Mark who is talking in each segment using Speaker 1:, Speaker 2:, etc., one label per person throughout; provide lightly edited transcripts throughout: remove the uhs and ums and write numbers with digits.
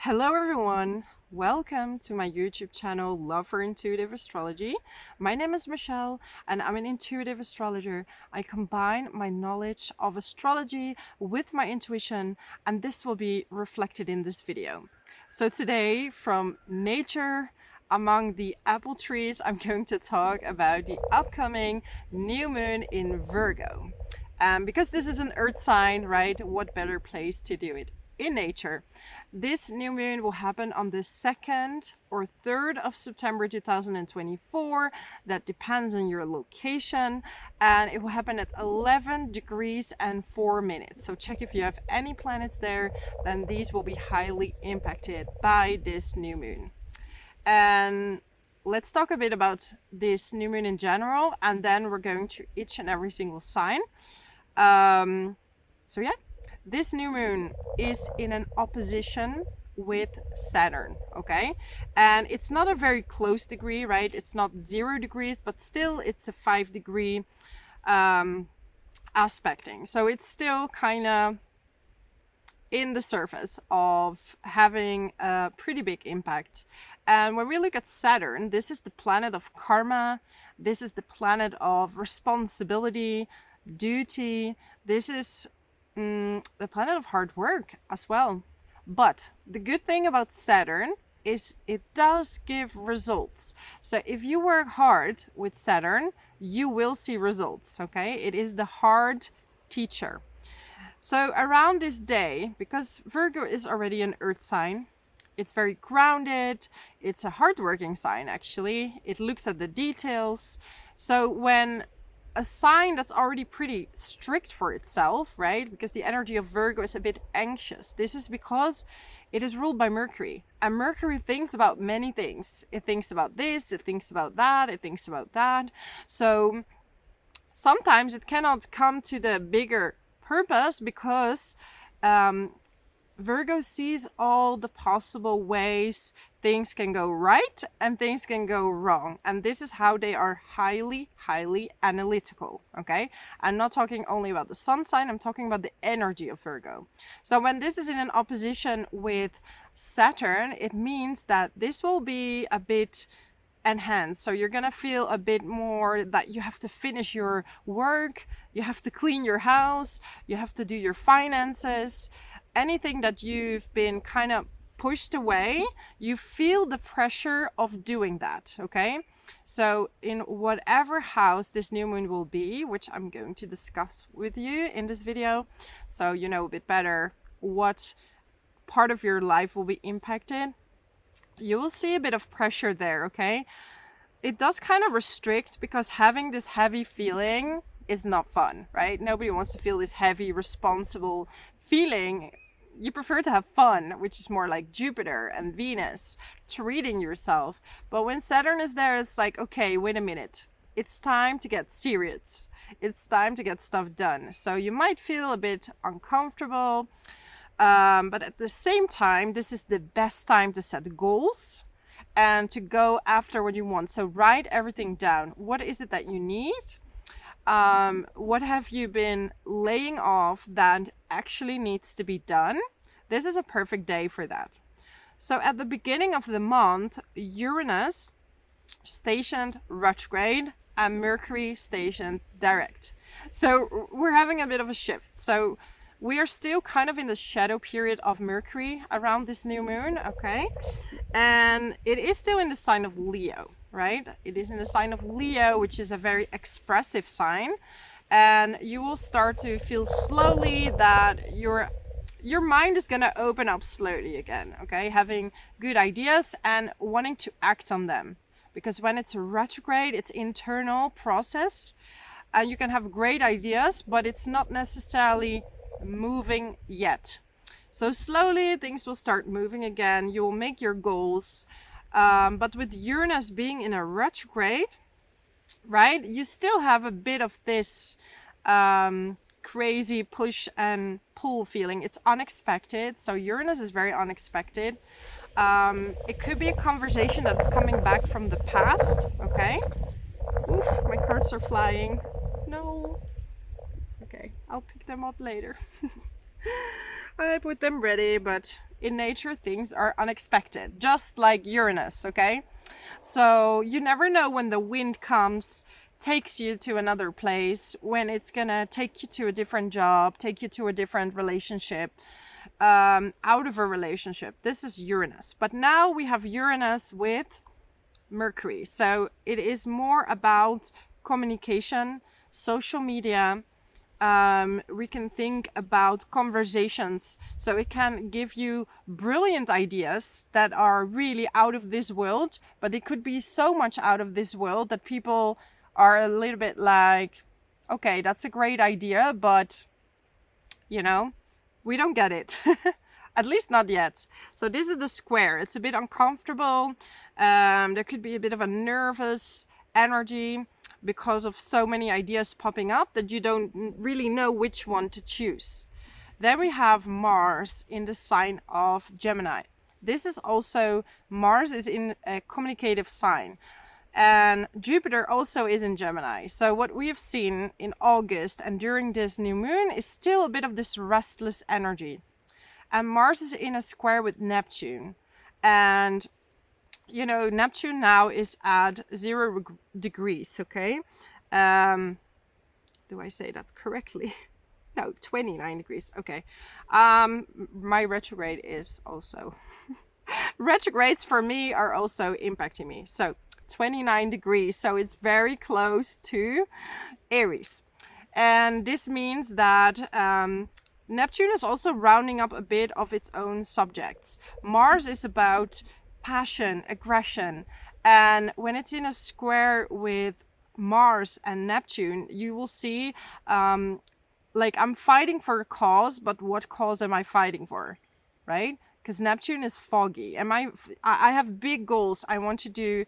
Speaker 1: Hello everyone, welcome to my YouTube channel Love for Intuitive Astrology. My name is Michelle and I'm an intuitive astrologer. I combine my knowledge of astrology with my intuition, and this will be reflected in this video. So today, from nature among the apple trees, I'm going to talk about the upcoming new moon in Virgo. Because this is an earth sign, right? What better place to do it? In nature. This new moon will happen on the 2nd or 3rd of September 2024. That depends on your location, and it will happen at 11 degrees and 4 minutes. So check if you have any planets there, then these will be highly impacted by this new moon. And let's talk a bit about this new moon in general, and then we're going to each and every single sign. So yeah. This new moon is in an opposition with Saturn, okay? And it's not a very close degree, right? It's not 0 degrees, but still it's a 5-degree aspecting. So it's still kind of in the surface of having a pretty big impact. And when we look at Saturn, this is the planet of karma. This is the planet of responsibility, duty. This is the planet of hard work as well. But the good thing about Saturn is it does give results. So if you work hard with Saturn, you will see results, okay? It is the hard teacher. So around this day, because Virgo is already an earth sign, it's very grounded, it's a hardworking sign actually. It looks at the details. So when a sign that's already pretty strict for itself, right? Because the energy of Virgo is a bit anxious. This is because it is ruled by Mercury. And Mercury thinks about many things. It thinks about this, it thinks about that, it thinks about that. So sometimes it cannot come to the bigger purpose because Virgo sees all the possible ways things can go right and things can go wrong. And this is how they are highly analytical, okay? I'm not talking only about the sun sign, I'm talking about the energy of Virgo. So when this is in an opposition with Saturn, it means that this will be a bit enhanced. So you're gonna feel a bit more that you have to finish your work, you have to clean your house, you have to do your finances. Anything that you've been kind of pushed away, you feel the pressure of doing that, okay? So in whatever house this new moon will be, which I'm going to discuss with you in this video, so you know a bit better what part of your life will be impacted, you will see a bit of pressure there, okay? It does kind of restrict because having this heavy feeling is not fun, right? Nobody wants to feel this heavy, responsible feeling. You prefer to have fun, which is more like Jupiter and Venus, treating yourself. But when Saturn is there, it's like, okay, wait a minute. It's time to get serious. It's time to get stuff done. So you might feel a bit uncomfortable. But at the same time, this is the best time to set goals and to go after what you want. So write everything down. What is it that you need? What have you been laying off that actually needs to be done? This is a perfect day for that. So at the beginning of the month, Uranus stationed retrograde and Mercury stationed direct. So we're having a bit of a shift. So we are still kind of in the shadow period of Mercury around this new moon, okay? And it is still in the sign of Leo, right? It is in the sign of Leo, which is a very expressive sign. And you will start to feel slowly that your mind is going to open up slowly again, okay? Having good ideas and wanting to act on them. Because when it's a retrograde, it's internal process. And you can have great ideas, but it's not necessarily moving yet. So slowly things will start moving again. You will make your goals. But with Uranus being in a retrograde, right, you still have a bit of this crazy push and pull feeling. It's unexpected. So Uranus is very unexpected. It could be a conversation that's coming back from the past, okay? Oof, my cards are flying. No. Okay, I'll pick them up later. I put them ready, but in nature, things are unexpected, just like Uranus, okay? So you never know when the wind comes, takes you to another place, when it's gonna take you to a different job, take you to a different relationship, out of a relationship. This is Uranus. But now we have Uranus with Mercury. So it is more about communication, social media. We can think about conversations. So it can give you brilliant ideas that are really out of this world, but it could be so much out of this world that people are a little bit like, okay, that's a great idea, but you know, we don't get it. At least not yet. So this is the square. It's a bit uncomfortable. There could be a bit of a nervous energy because of so many ideas popping up that you don't really know which one to choose. Then we have Mars in the sign of Gemini. This is also, Mars is in a communicative sign. And Jupiter also is in Gemini. So what we have seen in August and during this new moon is still a bit of this restless energy. And Mars is in a square with Neptune. And, you know, Neptune now is at 0 degrees, okay? Do I say that correctly? No, 29 degrees, okay. My retrograde is also... Retrogrades for me are also impacting me. So 29 degrees, so it's very close to Aries. And this means that Neptune is also rounding up a bit of its own subjects. Mars is about passion, aggression, and when it's in a square with Mars and Neptune, you will see like I'm fighting for a cause, but what cause am I fighting for, right? Because Neptune is foggy. I have big goals. I want to do,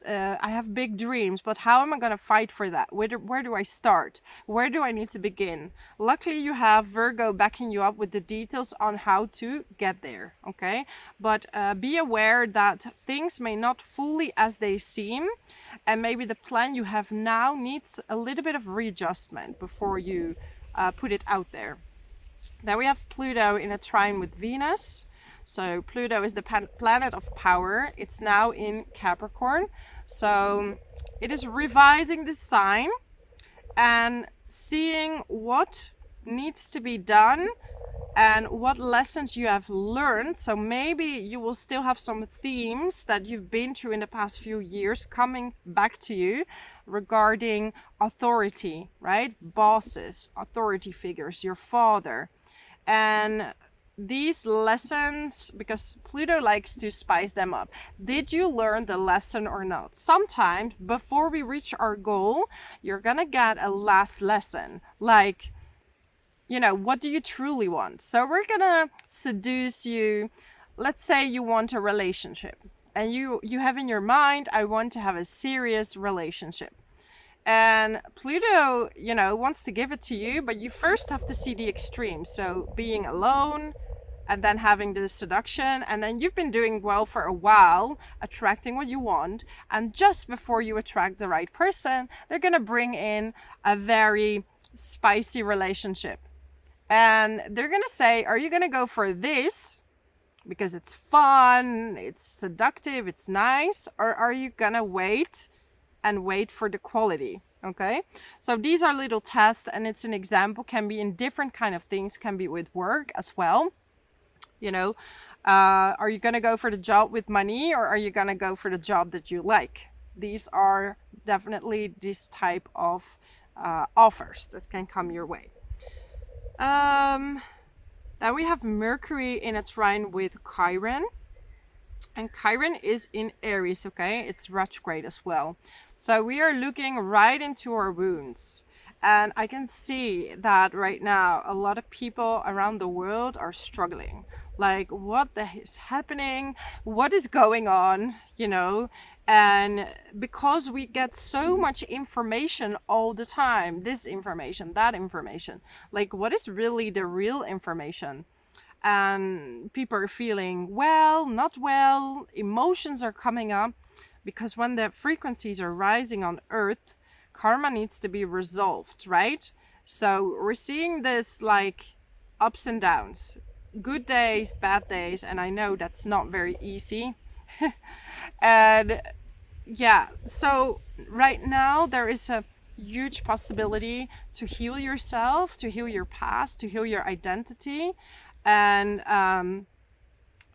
Speaker 1: I have big dreams, but how am I going to fight for that? Where do I start? Where do I need to begin? Luckily, you have Virgo backing you up with the details on how to get there, okay? But be aware that things may not fully as they seem, and maybe the plan you have now needs a little bit of readjustment before you put it out there. Then we have Pluto in a trine with Venus. So Pluto is the planet of power. It's now in Capricorn. So it is revising the sign and seeing what needs to be done and what lessons you have learned. So maybe you will still have some themes that you've been through in the past few years coming back to you regarding authority, right? Bosses, authority figures, your father. And these lessons, because Pluto likes to spice them up. Did you learn the lesson or not? Sometimes before we reach our goal, you're gonna get a last lesson. Like, you know, what do you truly want? So we're gonna seduce you. Let's say you want a relationship and you have in your mind, I want to have a serious relationship. And Pluto, you know, wants to give it to you, but you first have to see the extremes. So being alone and then having the seduction, and then you've been doing well for a while, attracting what you want. And just before you attract the right person, they're going to bring in a very spicy relationship. And they're going to say, are you going to go for this because it's fun, it's seductive, it's nice, or are you going to wait for the quality? Okay, so these are little tests, and it's an example, can be in different kind of things, can be with work as well. You know, are you going to go for the job with money, or are you going to go for the job that you like? These are definitely this type of offers that can come your way. Then we have Mercury in a trine with Chiron. And Chiron is in Aries, okay? It's retrograde as well. So we are looking right into our wounds. And I can see that right now, a lot of people around the world are struggling. Like, what the heck is happening? What is going on? You know? And because we get so much information all the time, this information, that information, like, what is really the real information? And people are feeling well, not well, emotions are coming up, because when the frequencies are rising on Earth, karma needs to be resolved, right? So we're seeing this like ups and downs. good days, bad days, and I know that's not very easy. And yeah, so right now there is a huge possibility to heal yourself, to heal your past, to heal your identity, and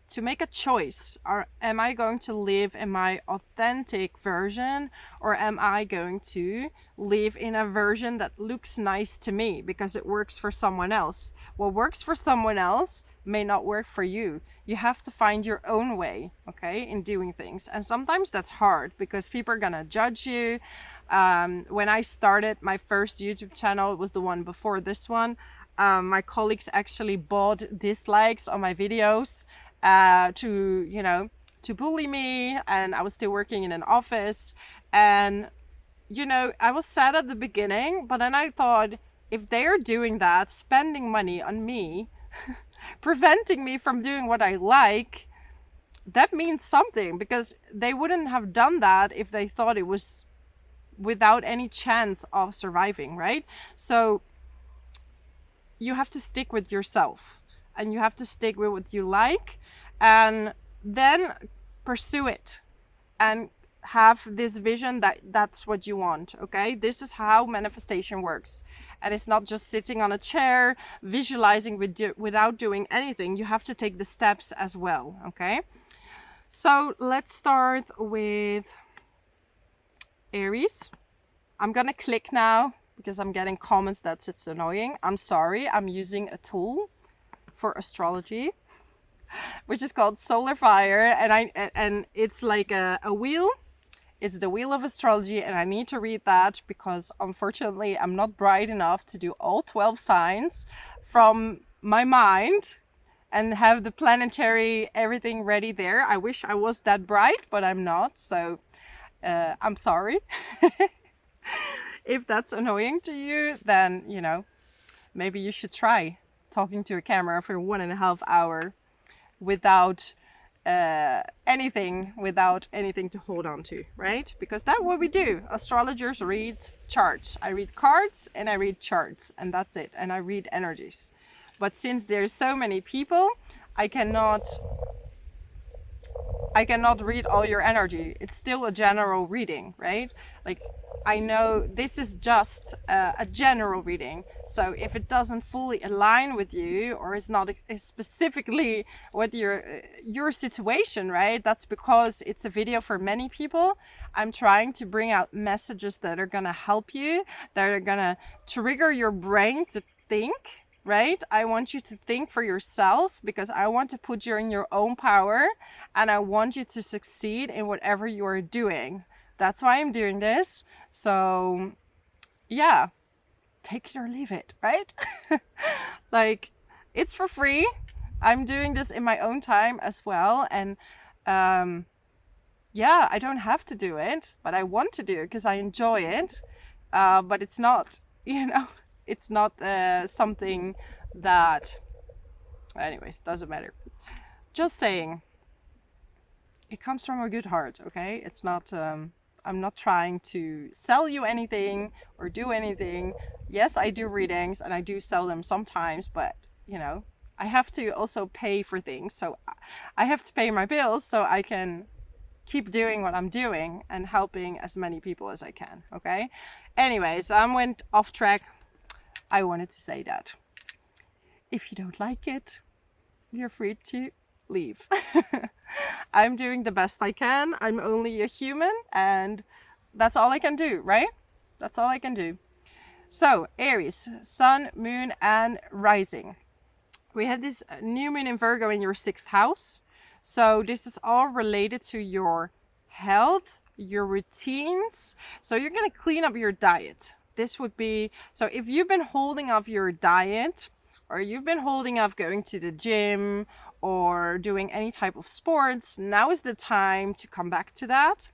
Speaker 1: to make a choice. Or am I going to live in my authentic version, or am I going to live in a version that looks nice to me because it works for someone else? What works for someone else may not work for you. You have to find your own way, okay, in doing things. And sometimes that's hard because people are gonna judge you. When I started my first YouTube channel, it was the one before this one, my colleagues actually bought dislikes on my videos to bully me, and I was still working in an office, and I was sad at the beginning, but then I thought, if they're doing that, spending money on me, preventing me from doing what I like, that means something, because they wouldn't have done that if they thought it was without any chance of surviving, right? So you have to stick with yourself, and you have to stick with what you like, and then pursue it and have this vision that that's what you want. Okay, this is how manifestation works, and it's not just sitting on a chair visualizing without doing anything. You have to take the steps as well. Okay, so let's start with Aries. I'm gonna click now because I'm getting comments that it's annoying. I'm sorry, I'm using a tool for astrology which is called Solar Fire, and it's like a wheel. It's the wheel of astrology, and I need to read that because unfortunately I'm not bright enough to do all 12 signs from my mind and have the planetary everything ready there. I wish I was that bright, but I'm not, so I'm sorry. If that's annoying to you, then maybe you should try talking to a camera for 1.5 hours without anything to hold on to, right? Because that's what we do. Astrologers read charts. I read cards and I read charts, and that's it. And I read energies. But since there's so many people, I cannot read all your energy. It's still a general reading, right? Like, I know this is just a general reading. So if it doesn't fully align with you, or is not specifically with your situation, right? That's because it's a video for many people. I'm trying to bring out messages that are gonna help you, that are gonna trigger your brain to think, right? I want you to think for yourself, because I want to put you in your own power, and I want you to succeed in whatever you are doing. That's why I'm doing this. So yeah, take it or leave it, right? Like, it's for free. I'm doing this in my own time as well. And yeah, I don't have to do it, but I want to do it because I enjoy it. But it's not, it's not something that, anyways, doesn't matter. Just saying, it comes from a good heart, okay? It's not, I'm not trying to sell you anything or do anything. Yes, I do readings and I do sell them sometimes, but I have to also pay for things. So I have to pay my bills so I can keep doing what I'm doing and helping as many people as I can, okay? Anyways, I went off track. I wanted to say that. If you don't like it, you're free to leave. I'm doing the best I can. I'm only a human, and that's all I can do, right? That's all I can do. So, Aries, Sun, Moon, and Rising. We have this new moon in Virgo in your 6th house. So this is all related to your health, your routines. So you're going to clean up your diet. This would be, so if you've been holding off your diet, or you've been holding off going to the gym or doing any type of sports, now is the time to come back to that.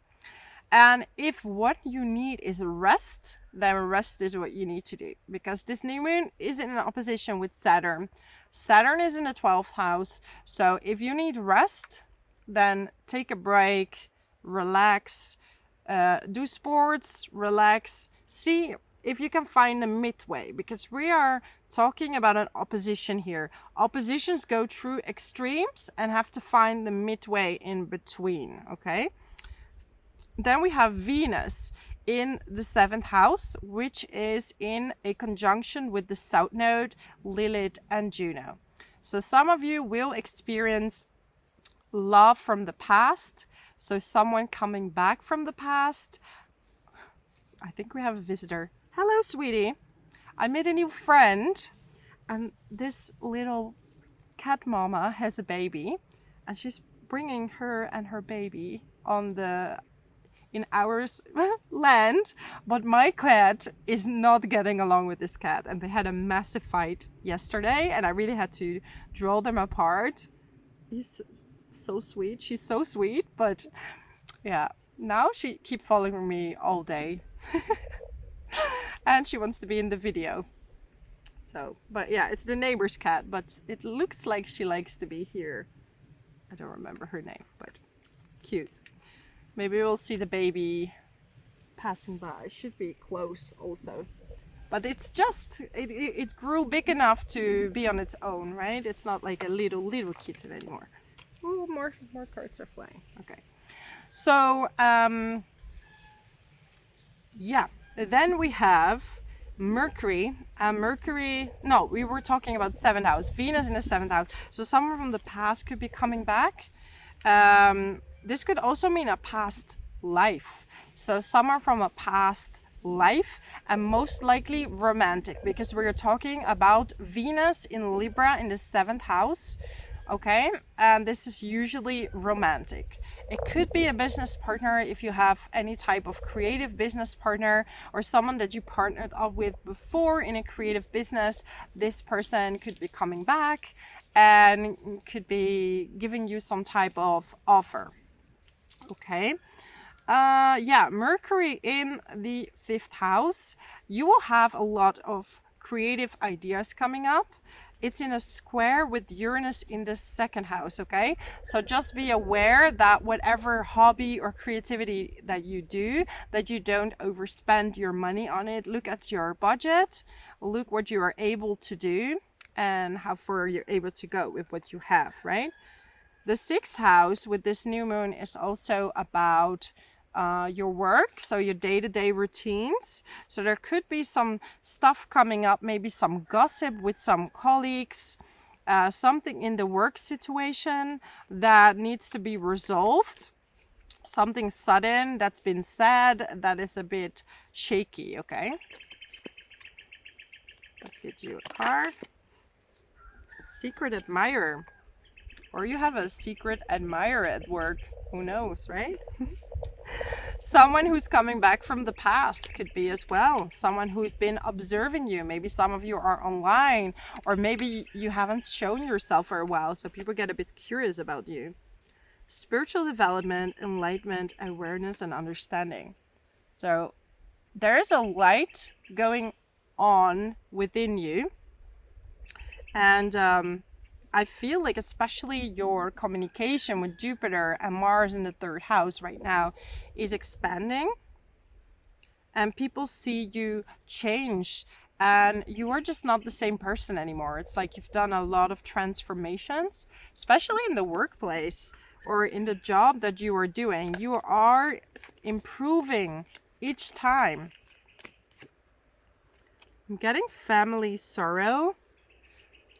Speaker 1: And if what you need is rest, then rest is what you need to do, because this new moon is in an opposition with Saturn. Saturn is in the 12th house. So if you need rest, then take a break, relax, do sports, relax. See if you can find a midway, because we are talking about an opposition here. Oppositions go through extremes and have to find the midway in between, okay? Then we have Venus in the 7th house, which is in a conjunction with the South Node, Lilith, and Juno. So some of you will experience love from the past. So someone coming back from the past. I think we have a visitor. Hello, sweetie. I made a new friend, and this little cat mama has a baby, and she's bringing her and her baby in our land, but my cat is not getting along with this cat, and they had a massive fight yesterday, and I really had to draw them apart. He's so sweet. She's so sweet, but yeah, now she keeps following me all day. And she wants to be in the video. So, but yeah, it's the neighbor's cat, but it looks like she likes to be here. I don't remember her name, but cute. Maybe we'll see the baby passing by. Should be close also. But it's just, it grew big enough to be on its own, right? It's not like a little kitten anymore. Oh, more cards are flying. Okay. So, yeah. Then we have Mercury. No, we were talking about 7th house. Venus in the 7th house. So someone from the past could be coming back. This could also mean a past life. So someone from a past life, and most likely romantic, because we're talking about Venus in Libra in the 7th house. Okay, and this is usually romantic. It could be a business partner if you have any type of creative business partner, or someone that you partnered up with before in a creative business. This person could be coming back and could be giving you some type of offer. Okay. Yeah, Mercury in the 5th house. You will have a lot of creative ideas coming up. It's in a square with Uranus in the 2nd house, okay? So just be aware that whatever hobby or creativity that you do, that you don't overspend your money on it. Look at your budget, look what you are able to do, and how far you're able to go with what you have, right? The 6th house with this new moon is also about your work, so your day-to-day routines. So there could be some stuff coming up, maybe some gossip with some colleagues, something in the work situation that needs to be resolved, something sudden that's been said that is a bit shaky, okay? Let's get you a card. Secret admirer. Or you have a secret admirer at work. Who knows, right? Someone who's coming back from the past could be as well. Someone who's been observing you. Maybe some of you are online, or maybe you haven't shown yourself for a while, so people get a bit curious about you. Spiritual development, enlightenment, awareness, and understanding. So there is a light going on within you, and I feel like especially your communication with Jupiter and Mars in the 3rd house right now is expanding, and people see you change, and you are just not the same person anymore. It's like you've done a lot of transformations, especially in the workplace or in the job that you are doing. You are improving each time. I'm getting family sorrow.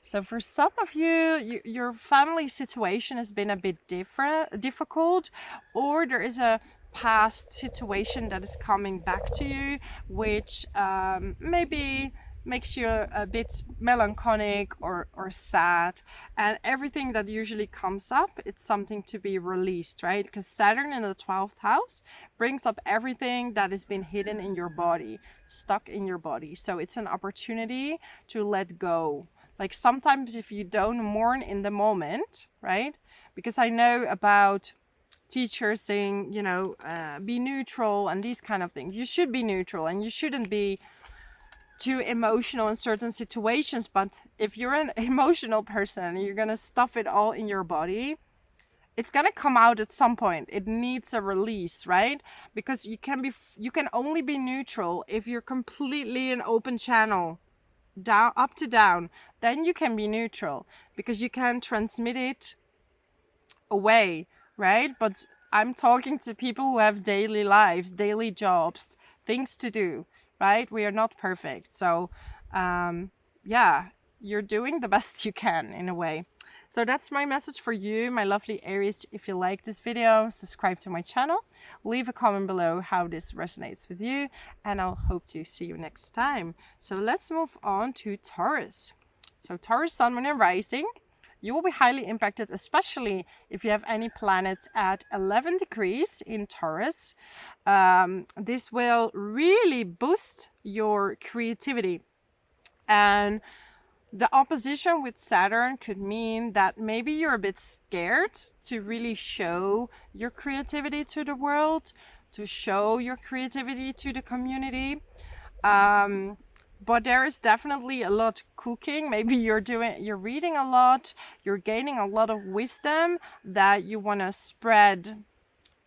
Speaker 1: So for some of you, your family situation has been a bit difficult, or there is a past situation that is coming back to you, which maybe makes you a bit melancholic or sad. And everything that usually comes up, it's something to be released, right? Because Saturn in the 12th house brings up everything that has been hidden in your body, stuck in your body. So it's an opportunity to let go. Like sometimes if you don't mourn in the moment, right? Because I know about teachers saying, you know, be neutral and these kind of things. You should be neutral and you shouldn't be too emotional in certain situations. But if you're an emotional person and you're going to stuff it all in your body, it's gonna come out at some point. It needs a release, right? Because you can only be neutral if you're completely an open channel, down, up to down. Then you can be neutral because you can transmit it away, right? But I'm talking to people who have daily lives, daily jobs, things to do, right? We are not perfect. So yeah, you're doing the best you can in a way. So that's my message for you, my lovely Aries. If you like this video, subscribe to my channel, leave a comment below how this resonates with you, and I'll hope to see you next time. So let's move on to Taurus. So Taurus, Sun, Moon, and Rising. You will be highly impacted, especially if you have any planets at 11 degrees in Taurus. This will really boost your creativity. And the opposition with Saturn could mean that maybe you're a bit scared to really show your creativity to the world, to show your creativity to the community. But there is definitely a lot cooking. Maybe you're reading a lot, you're gaining a lot of wisdom that you want to spread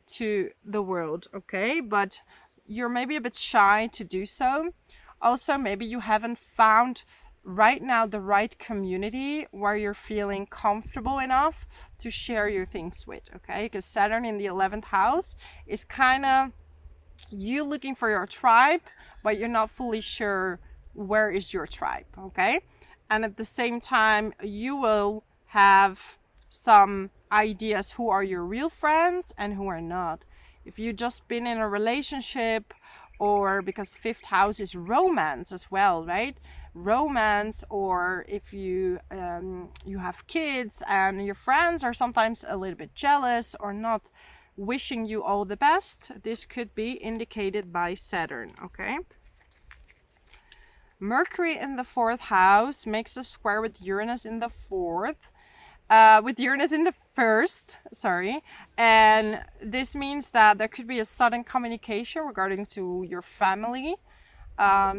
Speaker 1: to the world, okay? But you're maybe a bit shy to do so. Also, maybe you haven't found right now the right community where you're feeling comfortable enough to share your things with, okay? Because Saturn in the 11th house is kind of you looking for your tribe, but you're not fully sure where is your tribe, okay? And at the same time, you will have some ideas who are your real friends and who are not. If you've just been in a relationship, or because 5th house is romance as well, right? Romance, or if you have kids and your friends are sometimes a little bit jealous or not wishing you all the best, this could be indicated by Saturn, okay? Mercury in the 4th house makes a square with Uranus in the 4th. With Uranus in the 1st, sorry. And this means that there could be a sudden communication regarding to your family.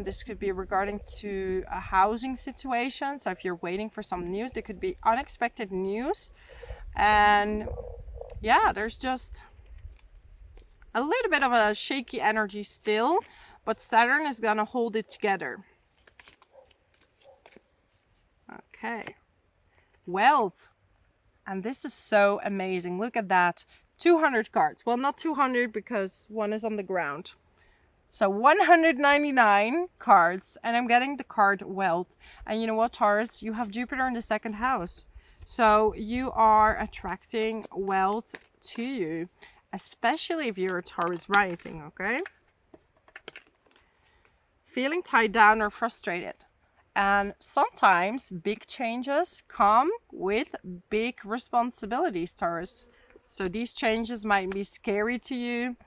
Speaker 1: This could be regarding to a housing situation. So if you're waiting for some news, there could be unexpected news. And yeah, there's just a little bit of a shaky energy still, but Saturn is gonna hold it together. Okay. Wealth. And this is so amazing. Look at that. 200 cards. Well, not 200 because one is on the ground. So 199 cards, and I'm getting the card Wealth. And you know what, Taurus? You have Jupiter in the 2nd house. So you are attracting wealth to you, especially if you're a Taurus rising, okay? Feeling tied down or frustrated. And sometimes big changes come with big responsibilities, Taurus. So these changes might be scary to you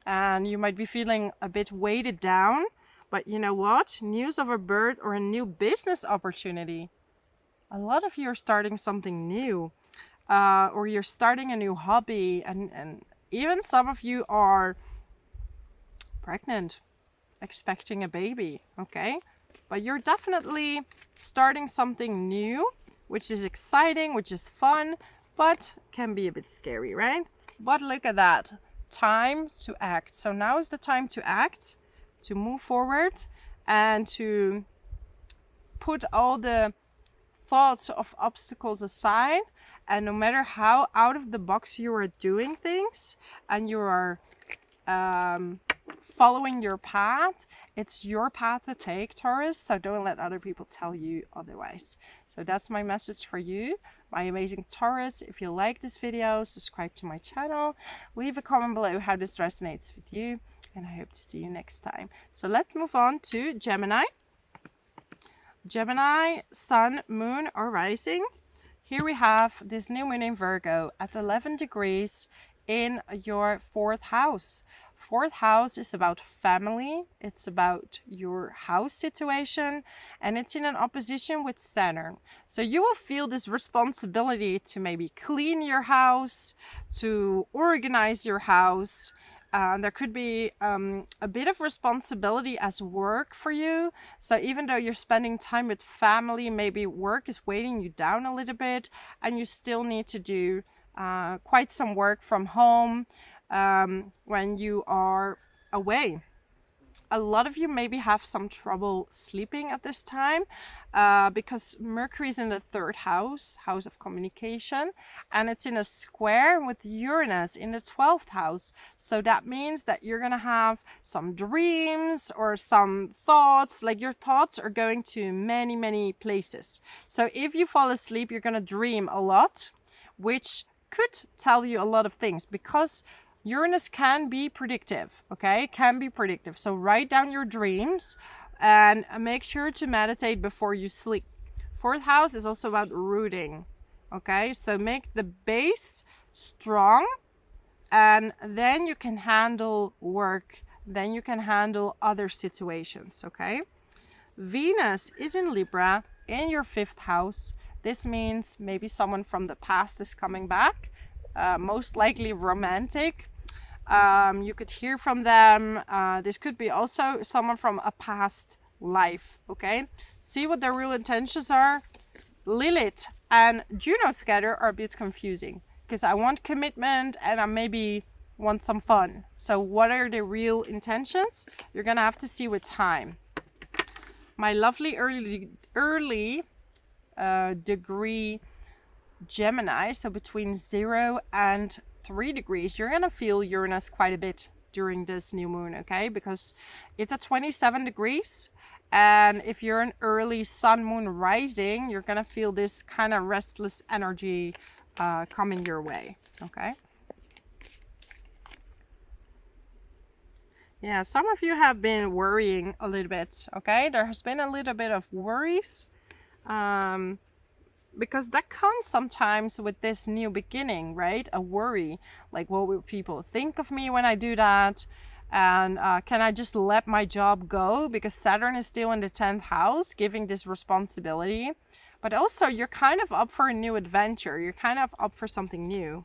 Speaker 1: and you might be feeling a bit weighted down. But you know what? News of a birth or a new business opportunity. A lot of you are starting something new, or you're starting a new hobby, and even some of you are pregnant, expecting a baby, okay? But you're definitely starting something new, which is exciting, which is fun, but can be a bit scary, right? But look at that. Time to act. So now is the time to act, to move forward, and to put all the thoughts of obstacles aside. And no matter how out of the box you are doing things and you are following your path, it's your path to take, Taurus. So don't let other people tell you otherwise. So that's my message for you, my amazing Taurus. If you like this video, subscribe to my channel, leave a comment below how this resonates with you, and I hope to see you next time. So let's move on to Gemini. Gemini, Sun, Moon, or Rising. Here we have this new moon in Virgo at 11 degrees in your 4th house. 4th house is about family, it's about your house situation, and it's in an opposition with Saturn. So you will feel this responsibility to maybe clean your house, to organize your house. There could be a bit of responsibility as work for you. So even though you're spending time with family, maybe work is weighing you down a little bit, and you still need to do quite some work from home when you are away. A lot of you maybe have some trouble sleeping at this time because Mercury is in the third house, house of communication, and it's in a square with Uranus in the 12th house. So that means that you're going to have some dreams or some thoughts, like your thoughts are going to many, many places. So if you fall asleep, you're going to dream a lot, which could tell you a lot of things because Uranus can be predictive, okay? Can be predictive. So write down your dreams and make sure to meditate before you sleep. Fourth house is also about rooting, okay? So make the base strong and then you can handle work. Then you can handle other situations, okay? Venus is in Libra in your 5th house. This means maybe someone from the past is coming back. Most likely romantic. You could hear from them. This could be also someone from a past life, okay? See what their real intentions are. Lilith and Juno together are a bit confusing because I want commitment and I maybe want some fun. So what are the real intentions? You're gonna have to see with time. My lovely early degree Gemini, so between 0 and 3 degrees, you're gonna feel Uranus quite a bit during this new moon, okay? Because it's at 27 degrees, and if you're an early sun moon rising, you're gonna feel this kind of restless energy coming your way, okay? Yeah, some of you have been worrying a little bit, okay? There has been a little bit of worries. Because that comes sometimes with this new beginning, right? A worry, like what will people think of me when I do that? And can I just let my job go? Because Saturn is still in the 10th house, giving this responsibility. But also you're kind of up for a new adventure. You're kind of up for something new.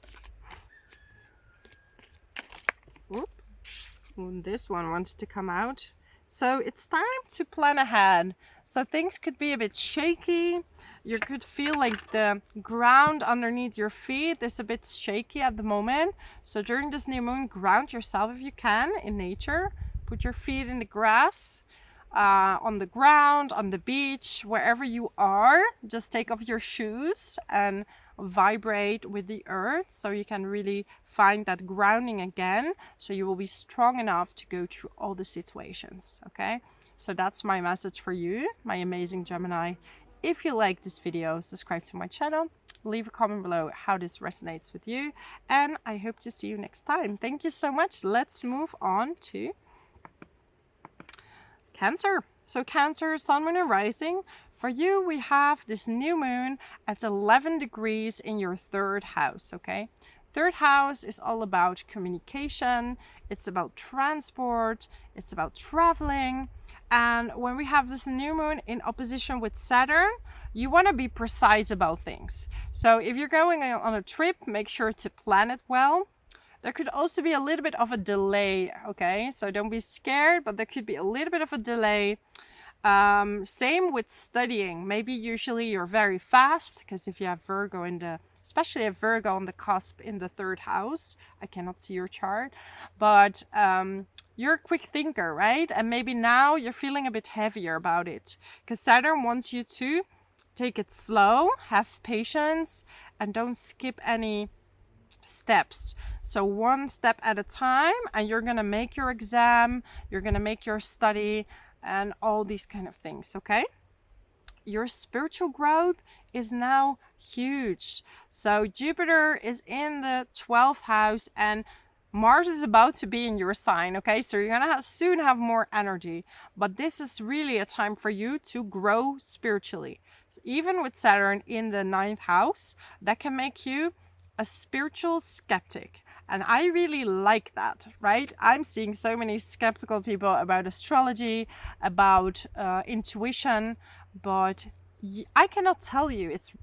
Speaker 1: Oop. This one wants to come out. So it's time to plan ahead. So things could be a bit shaky. You could feel like the ground underneath your feet is a bit shaky at the moment. So during this new moon, ground yourself if you can in nature. Put your feet in the grass, on the ground, on the beach, wherever you are. Just take off your shoes and vibrate with the earth so you can really find that grounding again. So you will be strong enough to go through all the situations, okay? So that's my message for you, my amazing Gemini. If you like this video, subscribe to my channel, leave a comment below how this resonates with you, and I hope to see you next time. Thank you so much. Let's move on to Cancer. So Cancer, Sun, Moon, and Rising. For you, we have this new moon at 11 degrees in your 3rd house, okay? 3rd house is all about communication. It's about transport. It's about traveling. And when we have this new moon in opposition with Saturn, you want to be precise about things. So if you're going on a trip, make sure to plan it well. There could also be a little bit of a delay, okay? So don't be scared, but there could be a little bit of a delay. Same with studying. Maybe usually you're very fast, because if you have Virgo especially a Virgo on the cusp in the 3rd house, I cannot see your chart, but you're a quick thinker, right? And maybe now you're feeling a bit heavier about it because Saturn wants you to take it slow, have patience, and don't skip any steps. So one step at a time, and you're going to make your exam, you're going to make your study, and all these kind of things, okay? Your spiritual growth is now huge. So Jupiter is in the 12th house and Mars is about to be in your sign, okay? So you're gonna soon have more energy, but this is really a time for you to grow spiritually. So even with Saturn in the 9th house, that can make you a spiritual skeptic. And I really like that, right? I'm seeing so many skeptical people about astrology, about intuition, but I cannot tell you it's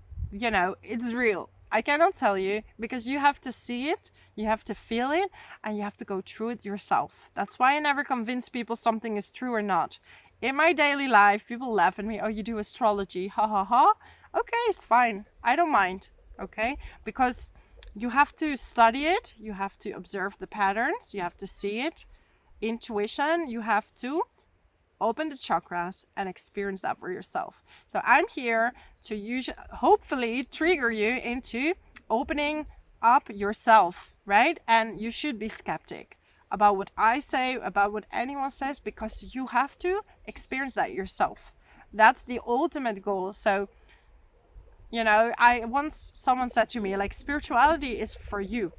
Speaker 1: real. I cannot tell you because you have to see it, you have to feel it, and you have to go through it yourself. That's why I never convince people something is true or not. In my daily life, people laugh at me, oh, you do astrology, ha ha ha. Okay, it's fine. I don't mind, okay? Because you have to study it, you have to observe the patterns, you have to see it, intuition, you have to open the chakras and experience that for yourself. So I'm here to hopefully trigger you into opening up yourself, right? And you should be skeptic about what I say, about what anyone says, because you have to experience that yourself. That's the ultimate goal. So, you know, someone said to me, like, spirituality is for you.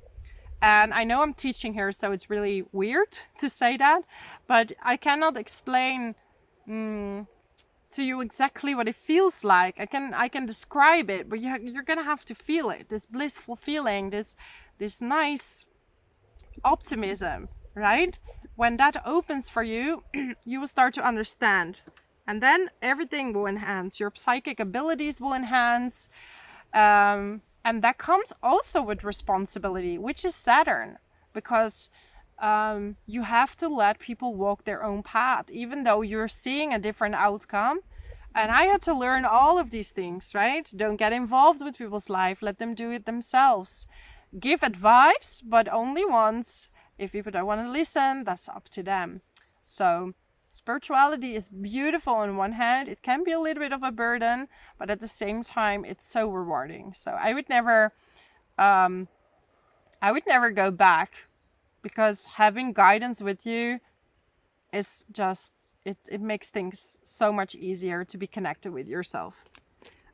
Speaker 1: And I know I'm teaching here, so it's really weird to say that, but I cannot explain to you exactly what it feels like. I can describe it, but you're gonna have to feel it. This blissful feeling, this nice optimism, right? When that opens for you, you will start to understand, and then everything will enhance. Your psychic abilities will enhance. And that comes also with responsibility, which is Saturn, because you have to let people walk their own path, even though you're seeing a different outcome. And I had to learn all of these things, right? Don't get involved with people's life. Let them do it themselves. Give advice, but only once. If people don't want to listen, that's up to them. So spirituality is beautiful on one hand. It can be a little bit of a burden, but at the same time, it's so rewarding. So I would never go back, because having guidance with you is just, it makes things so much easier to be connected with yourself.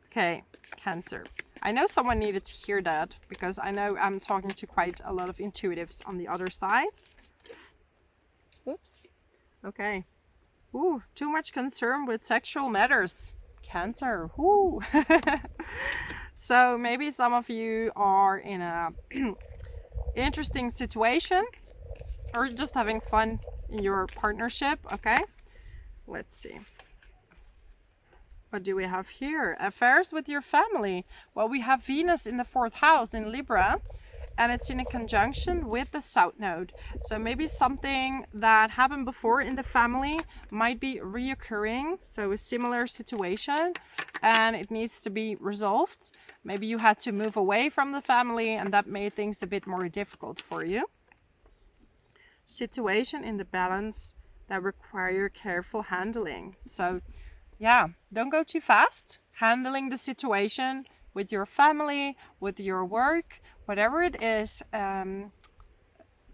Speaker 1: Okay, Cancer. I know someone needed to hear that, because I know I'm talking to quite a lot of intuitives on the other side. Oops. Okay. Ooh, too much concern with sexual matters. Cancer. Ooh. So maybe some of you are in a interesting situation, or just having fun in your partnership. Okay. Let's see. What do we have here? Affairs with your family. Well, we have Venus in the 4th house in Libra, and it's in a conjunction with the South Node. So maybe something that happened before in the family might be reoccurring. So a similar situation, and it needs to be resolved. Maybe you had to move away from the family, and that made things a bit more difficult for you. Situation in the balance that require careful handling. So yeah, don't go too fast. Handling the situation with your family, with your work, whatever it is,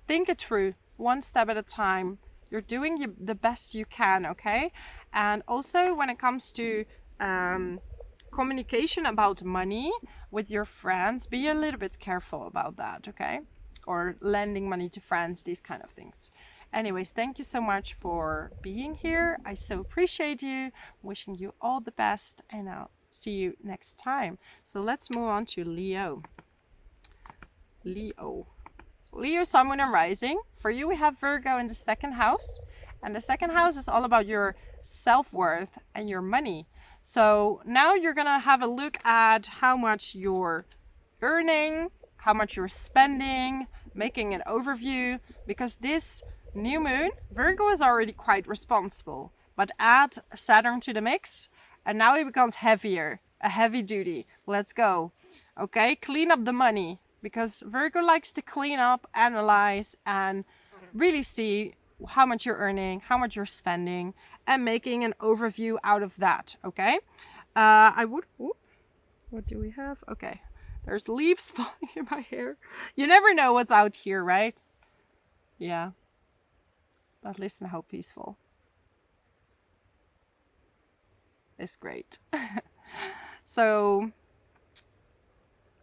Speaker 1: think it through one step at a time. You're doing the best you can, okay? And also when it comes to communication about money with your friends, be a little bit careful about that, okay? Or lending money to friends, these kind of things. Anyways, thank you so much for being here. I so appreciate you. Wishing you all the best, and I'll see you next time. So let's move on to Leo. Leo, Sun, Moon, and Rising. For you, we have Virgo in the 2nd house. And the 2nd house is all about your self-worth and your money. So now you're going to have a look at how much you're earning, how much you're spending, making an overview, because this new moon, Virgo is already quite responsible, but add Saturn to the mix, and now it becomes heavier, a heavy duty. Let's go. Okay, clean up the money, because Virgo likes to clean up, analyze, and really see how much you're earning, how much you're spending, and making an overview out of that. Okay, what do we have? Okay, there's leaves falling in my hair. You never know what's out here, right? Yeah. But listen how peaceful. It's great. So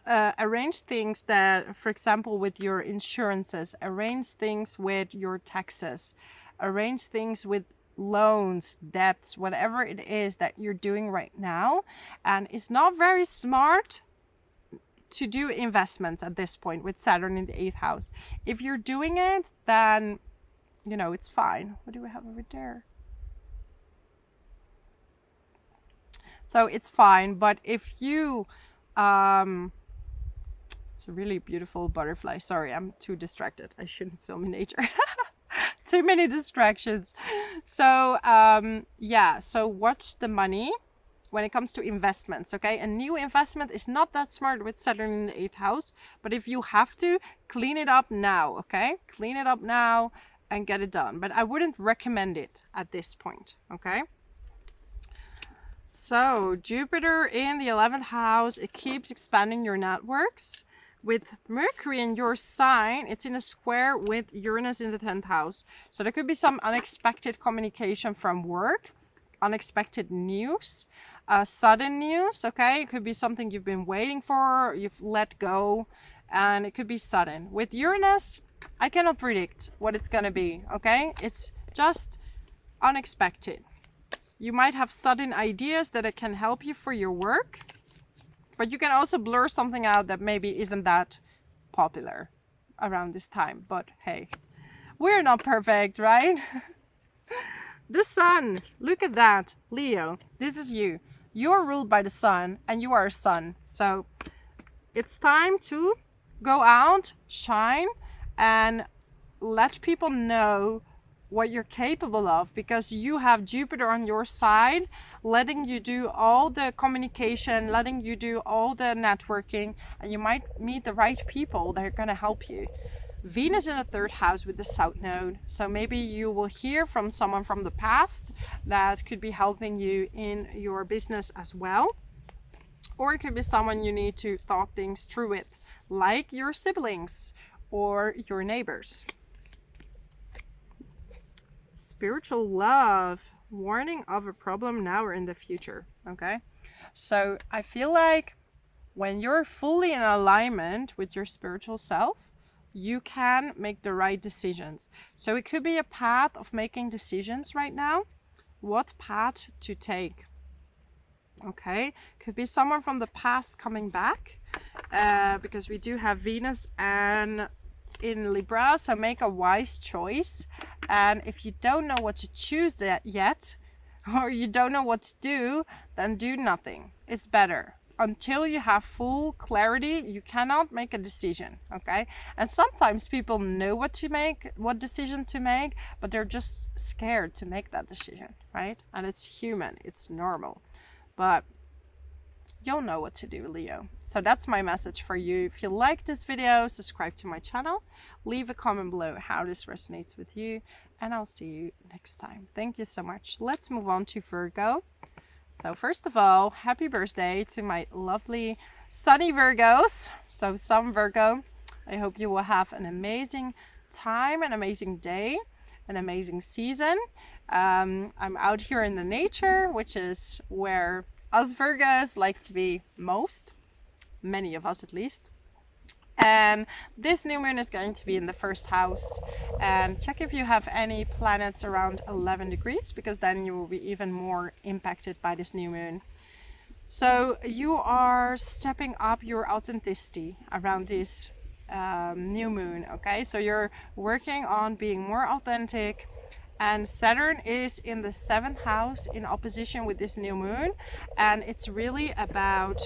Speaker 1: arrange things that, for example, with your insurances, arrange things with your taxes, arrange things with loans, debts, whatever it is that you're doing right now. And it's not very smart to do investments at this point with Saturn in the 8th house. If you're doing it, then you know, it's fine. What do we have over there? So it's fine, but if you, it's a really beautiful butterfly. Sorry, I'm too distracted. I shouldn't film in nature. Too many distractions. So, yeah, so watch the money. when it comes to investments, okay? A new investment is not that smart with Saturn in the 8th house, but if you have to, clean it up now, okay? Clean it up now and get it done. But I wouldn't recommend it at this point, okay? So Jupiter in the 11th house, it keeps expanding your networks. With Mercury in your sign, it's in a square with Uranus in the 10th house. So there could be some unexpected communication from work, unexpected news, sudden news, okay? It could be something you've been waiting for, you've let go, and it could be sudden. With Uranus, I cannot predict what it's gonna be, okay? It's just unexpected. You might have sudden ideas that it can help you for your work, but you can also blur something out that maybe isn't that popular around this time. But hey, we're not perfect, right? The sun, look at that, Leo, this is you. You're ruled by the sun and you are a sun. So it's time to go out, shine, and let people know what you're capable of, because you have Jupiter on your side, letting you do all the communication, letting you do all the networking, and you might meet the right people that are going to help you. Venus in the 3rd house with the South Node, so maybe you will hear from someone from the past that could be helping you in your business as well, or it could be someone you need to talk things through with, like your siblings or your neighbors. Spiritual love, warning of a problem now or in the future, okay? So I feel like when you're fully in alignment with your spiritual self, you can make the right decisions. So it could be a path of making decisions right now, what path to take, okay? Could be someone from the past coming back, because we do have Venus and in Libra, so make a wise choice. And if you don't know what to choose yet, or you don't know what to do, then do nothing. It's better. Until you have full clarity, you cannot make a decision, okay? And sometimes people know what decision to make, but they're just scared to make that decision, right? And it's human, it's normal. But you'll know what to do, Leo. So that's my message for you. If you like this video, subscribe to my channel, leave a comment below how this resonates with you, and I'll see you next time. Thank you so much. Let's move on to Virgo. So first of all, happy birthday to my lovely sunny Virgos. So some Virgo, I hope you will have an amazing time, an amazing day, an amazing season. I'm out here in the nature, which is where us Virgos like to be most, many of us at least. And this new moon is going to be in the 1st house, and check if you have any planets around 11 degrees, because then you will be even more impacted by this new moon. So you are stepping up your authenticity around this new moon, okay? So you're working on being more authentic. And Saturn is in the 7th house in opposition with this new moon. And it's really about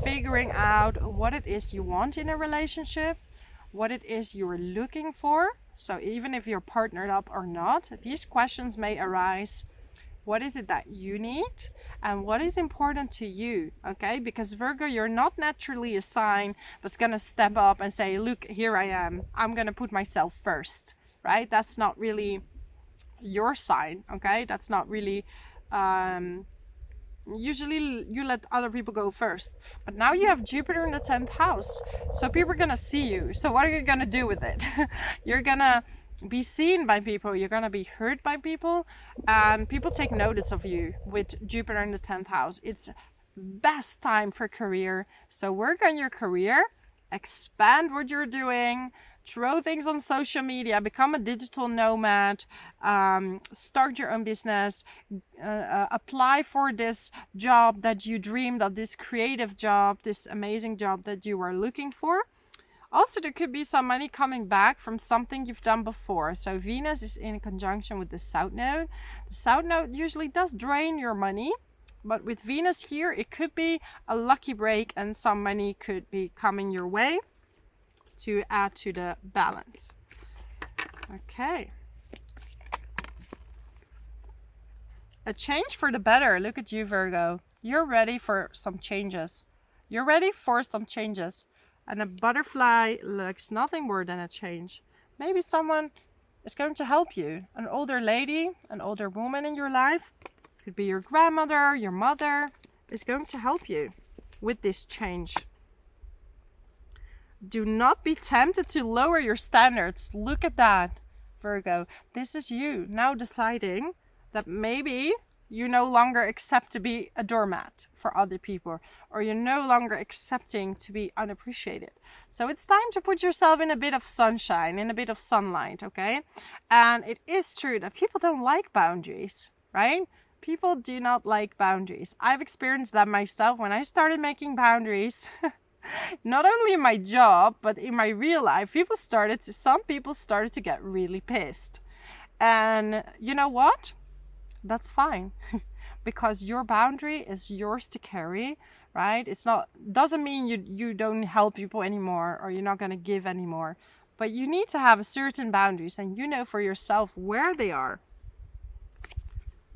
Speaker 1: figuring out what it is you want in a relationship, what it is you're looking for. So even if you're partnered up or not, these questions may arise. What is it that you need? And what is important to you, okay? Because Virgo, you're not naturally a sign that's going to step up and say, look, here I am. I'm going to put myself first, right? That's not really your sign, okay? That's not really usually you let other people go first, but now you have Jupiter in the 10th house, so people are gonna see you. So what are you gonna do with it? You're gonna be seen by people, you're gonna be heard by people, and people take notice of you with Jupiter in the 10th house. It's best time for career, so work on your career, expand what you're doing, throw things on social media, become a digital nomad, start your own business, apply for this job that you dreamed of, this creative job, this amazing job that you are looking for. Also, there could be some money coming back from something you've done before. So Venus is in conjunction with the South Node. The South Node usually does drain your money, but with Venus here, it could be a lucky break and some money could be coming your way to add to the balance. Okay. A change for the better. Look at you, Virgo. You're ready for some changes. You're ready for some changes. And a butterfly looks nothing more than a change. Maybe someone is going to help you. An older lady, an older woman in your life, could be your grandmother, your mother, is going to help you with this change. Do not be tempted to lower your standards. Look at that, Virgo. This is you now deciding that maybe you no longer accept to be a doormat for other people, or you're no longer accepting to be unappreciated. So it's time to put yourself in a bit of sunshine, in a bit of sunlight, okay? And it is true that people don't like boundaries, right? People do not like boundaries. I've experienced that myself when I started making boundaries. Not only in my job, but in my real life, some people started to get really pissed. And you know what? That's fine. Because your boundary is yours to carry, right? Doesn't mean you don't help people anymore, or you're not going to give anymore. But you need to have a certain boundaries, and you know for yourself where they are.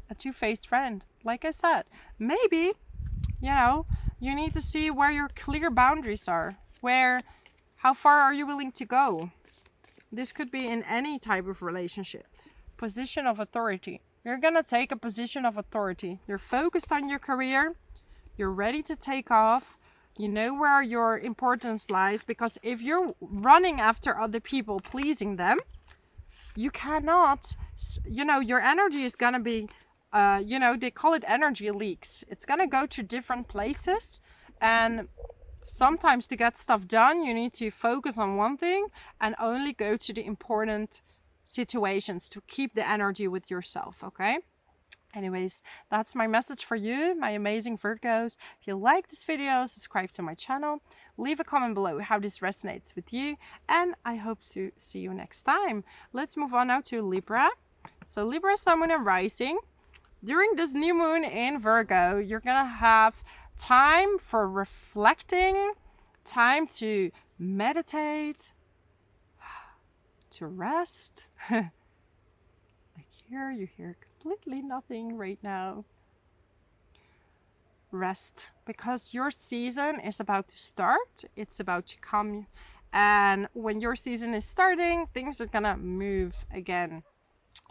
Speaker 1: A two-faced friend, like I said. Maybe, you need to see where your clear boundaries are. How far are you willing to go? This could be in any type of relationship. Position of authority. You're going to take a position of authority. You're focused on your career. You're ready to take off. You know where your importance lies, because if you're running after other people, pleasing them, you cannot, your energy is going to be, they call it energy leaks. It's going to go to different places, and sometimes to get stuff done, you need to focus on one thing and only go to the important situations to keep the energy with yourself, okay? Anyways, that's my message for you, my amazing Virgos. If you like this video, subscribe to my channel, leave a comment below how this resonates with you, and I hope to see you next time. Let's move on now to Libra. So Libra, Sun, Moon, and Rising. During this new moon in Virgo, you're gonna have time for reflecting, time to meditate, to rest. Like here, you hear completely nothing right now. Rest, because your season is about to start. It's about to come, and when your season is starting, things are gonna move again.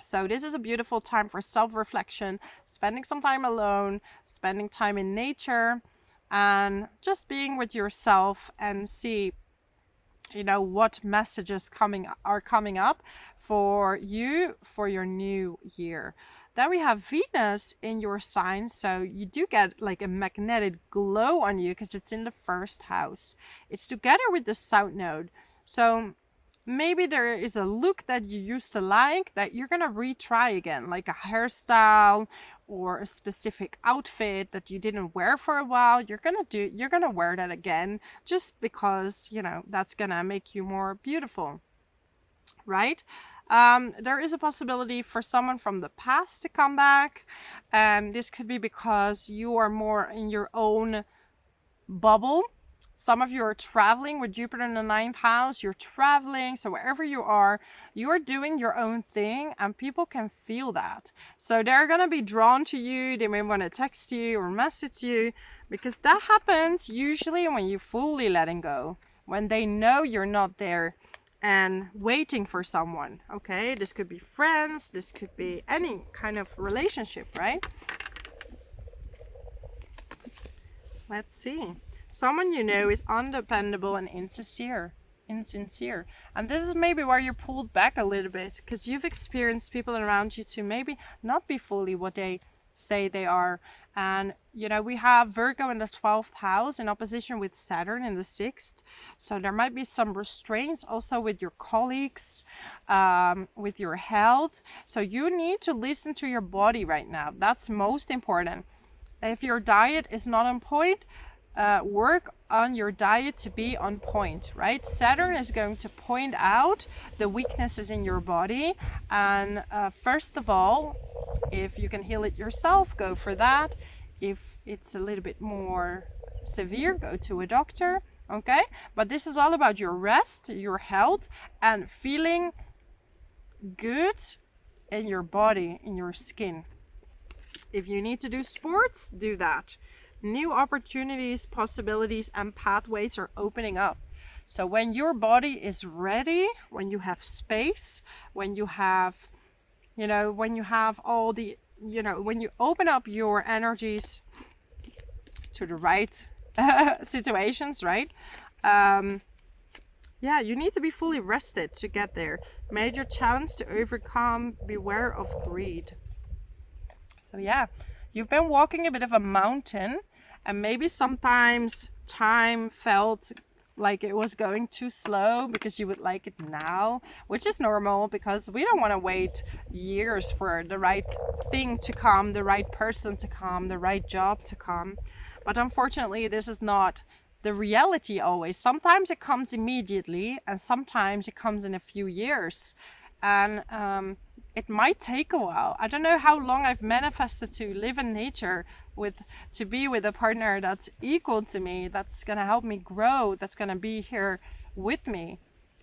Speaker 1: So this is a beautiful time for self-reflection, spending some time alone, spending time in nature, and just being with yourself and see, what messages are coming up for you for your new year. Then we have Venus in your sign, so you do get like a magnetic glow on you because it's in the first house. It's together with the South Node. So maybe there is a look that you used to like that you're gonna retry again, like a hairstyle or a specific outfit that you didn't wear for a while. You're gonna wear that again, just because that's gonna make you more beautiful, right? There is a possibility for someone from the past to come back, and this could be because you are more in your own bubble. Some of you are traveling with Jupiter in the 9th house. You're traveling, so wherever you are doing your own thing, and people can feel that. So they're going to be drawn to you. They may want to text you or message you, because that happens usually when you're fully letting go, when they know you're not there and waiting for someone, okay? This could be friends. This could be any kind of relationship, right? Let's see. Someone is undependable and insincere. And this is maybe where you're pulled back a little bit, because you've experienced people around you to maybe not be fully what they say they are. And we have Virgo in the 12th house in opposition with Saturn in the 6th. So there might be some restraints also with your colleagues, with your health. So you need to listen to your body right now. That's most important. If your diet is not on point, work on your diet to be on point, right? Saturn is going to point out the weaknesses in your body, and first of all, if you can heal it yourself, go for that. If it's a little bit more severe, go to a doctor, okay? But this is all about your rest, your health, and feeling good in your body, in your skin. If you need to do sports, do that. New opportunities, possibilities, and pathways are opening up. So when your body is ready, when you have space, when you have, when you have all the, when you open up your energies to the right situations, right? Yeah, you need to be fully rested to get there. Major challenge to overcome. Beware of greed. So yeah, you've been walking a bit of a mountain, and maybe sometimes time felt like it was going too slow because you would like it now, which is normal because we don't want to wait years for the right thing to come, the right person to come, the right job to come. But unfortunately, this is not the reality always. Sometimes it comes immediately, and sometimes it comes in a few years. And it might take a while. I don't know how long I've manifested to live in nature, to be with a partner that's equal to me, that's gonna help me grow, that's gonna be here with me.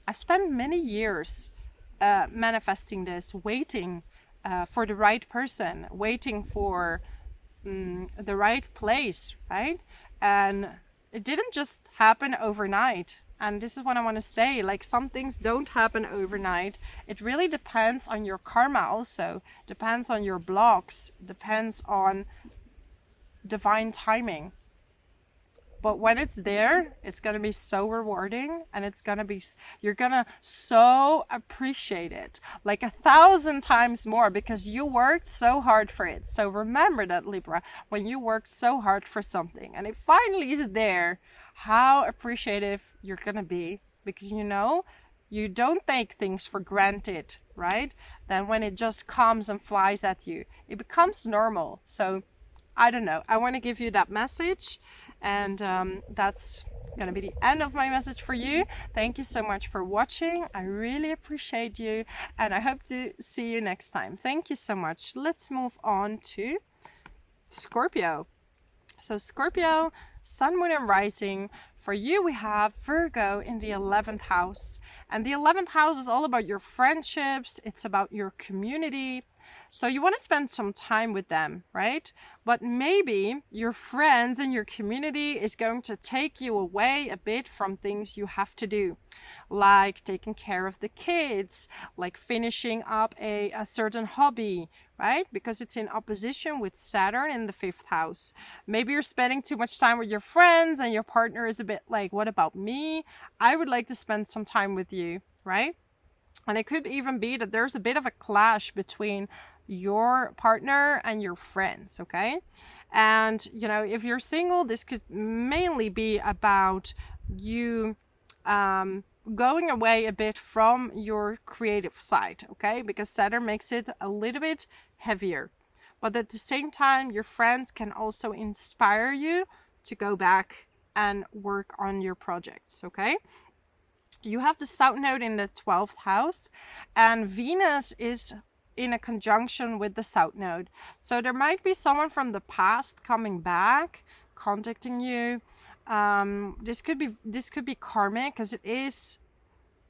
Speaker 1: I've spent many years manifesting this, waiting for the right person, waiting for the right place, right? And it didn't just happen overnight. And this is what I want to say, like, some things don't happen overnight. It really depends on your karma also, depends on your blocks, depends on divine timing. But when it's there, it's going to be so rewarding, and you're going to so appreciate it, like 1,000 times more, because you worked so hard for it. So remember that, Libra, when you work so hard for something and it finally is there, how appreciative you're going to be, because you don't take things for granted, right? Then when it just comes and flies at you, it becomes normal. So I don't know. I want to give you that message. And that's going to be the end of my message for you. Thank you so much for watching. I really appreciate you. And I hope to see you next time. Thank you so much. Let's move on to Scorpio. So Scorpio, Sun, Moon, and Rising. For you, we have Virgo in the 11th house. And the 11th house is all about your friendships. It's about your community. So you want to spend some time with them, right? But maybe your friends and your community is going to take you away a bit from things you have to do, like taking care of the kids, like finishing up a certain hobby, right? Because it's in opposition with Saturn in the 5th house. Maybe you're spending too much time with your friends and your partner is a bit like, what about me? I would like to spend some time with you, right? And it could even be that there's a bit of a clash between your partner and your friends, okay? And, if you're single, this could mainly be about you going away a bit from your creative side, okay? Because Saturn makes it a little bit heavier. But at the same time, your friends can also inspire you to go back and work on your projects, okay? You have the South Node in the 12th house, and Venus is in a conjunction with the South Node. So there might be someone from the past coming back, contacting you. This could be karmic, because it is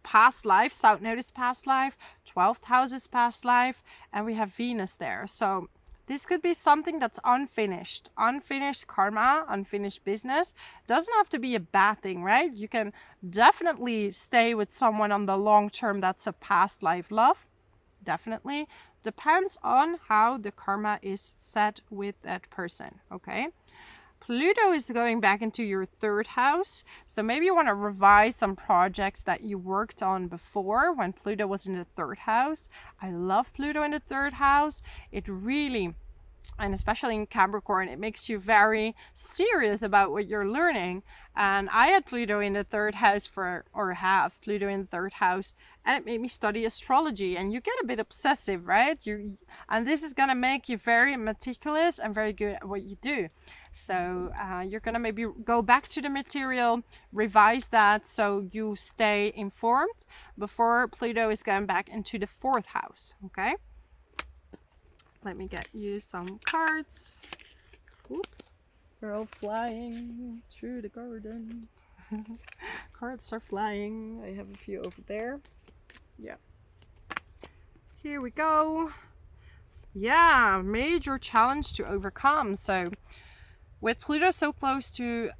Speaker 1: past life. South Node is past life, 12th house is past life, and we have Venus there. So this could be something that's unfinished karma, unfinished business. Doesn't have to be a bad thing, right? You can definitely stay with someone on the long term that's a past life love. Definitely. Depends on how the karma is set with that person, okay? Pluto is going back into your 3rd house. So maybe you want to revise some projects that you worked on before when Pluto was in the 3rd house. I love Pluto in the 3rd house. It really, and especially in Capricorn, it makes you very serious about what you're learning. And I had Pluto in the 3rd house have Pluto in the 3rd house, and it made me study astrology. And you get a bit obsessive, right? And this is going to make you very meticulous and very good at what you do. So you're going to maybe go back to the material, revise that so you stay informed before Pluto is going back into the 4th house, okay? Let me get you some cards. Oops. We're all flying through the garden. Cards are flying. I have a few over there. Yeah. Here we go. yeah, major challenge to overcome. So with Pluto so close to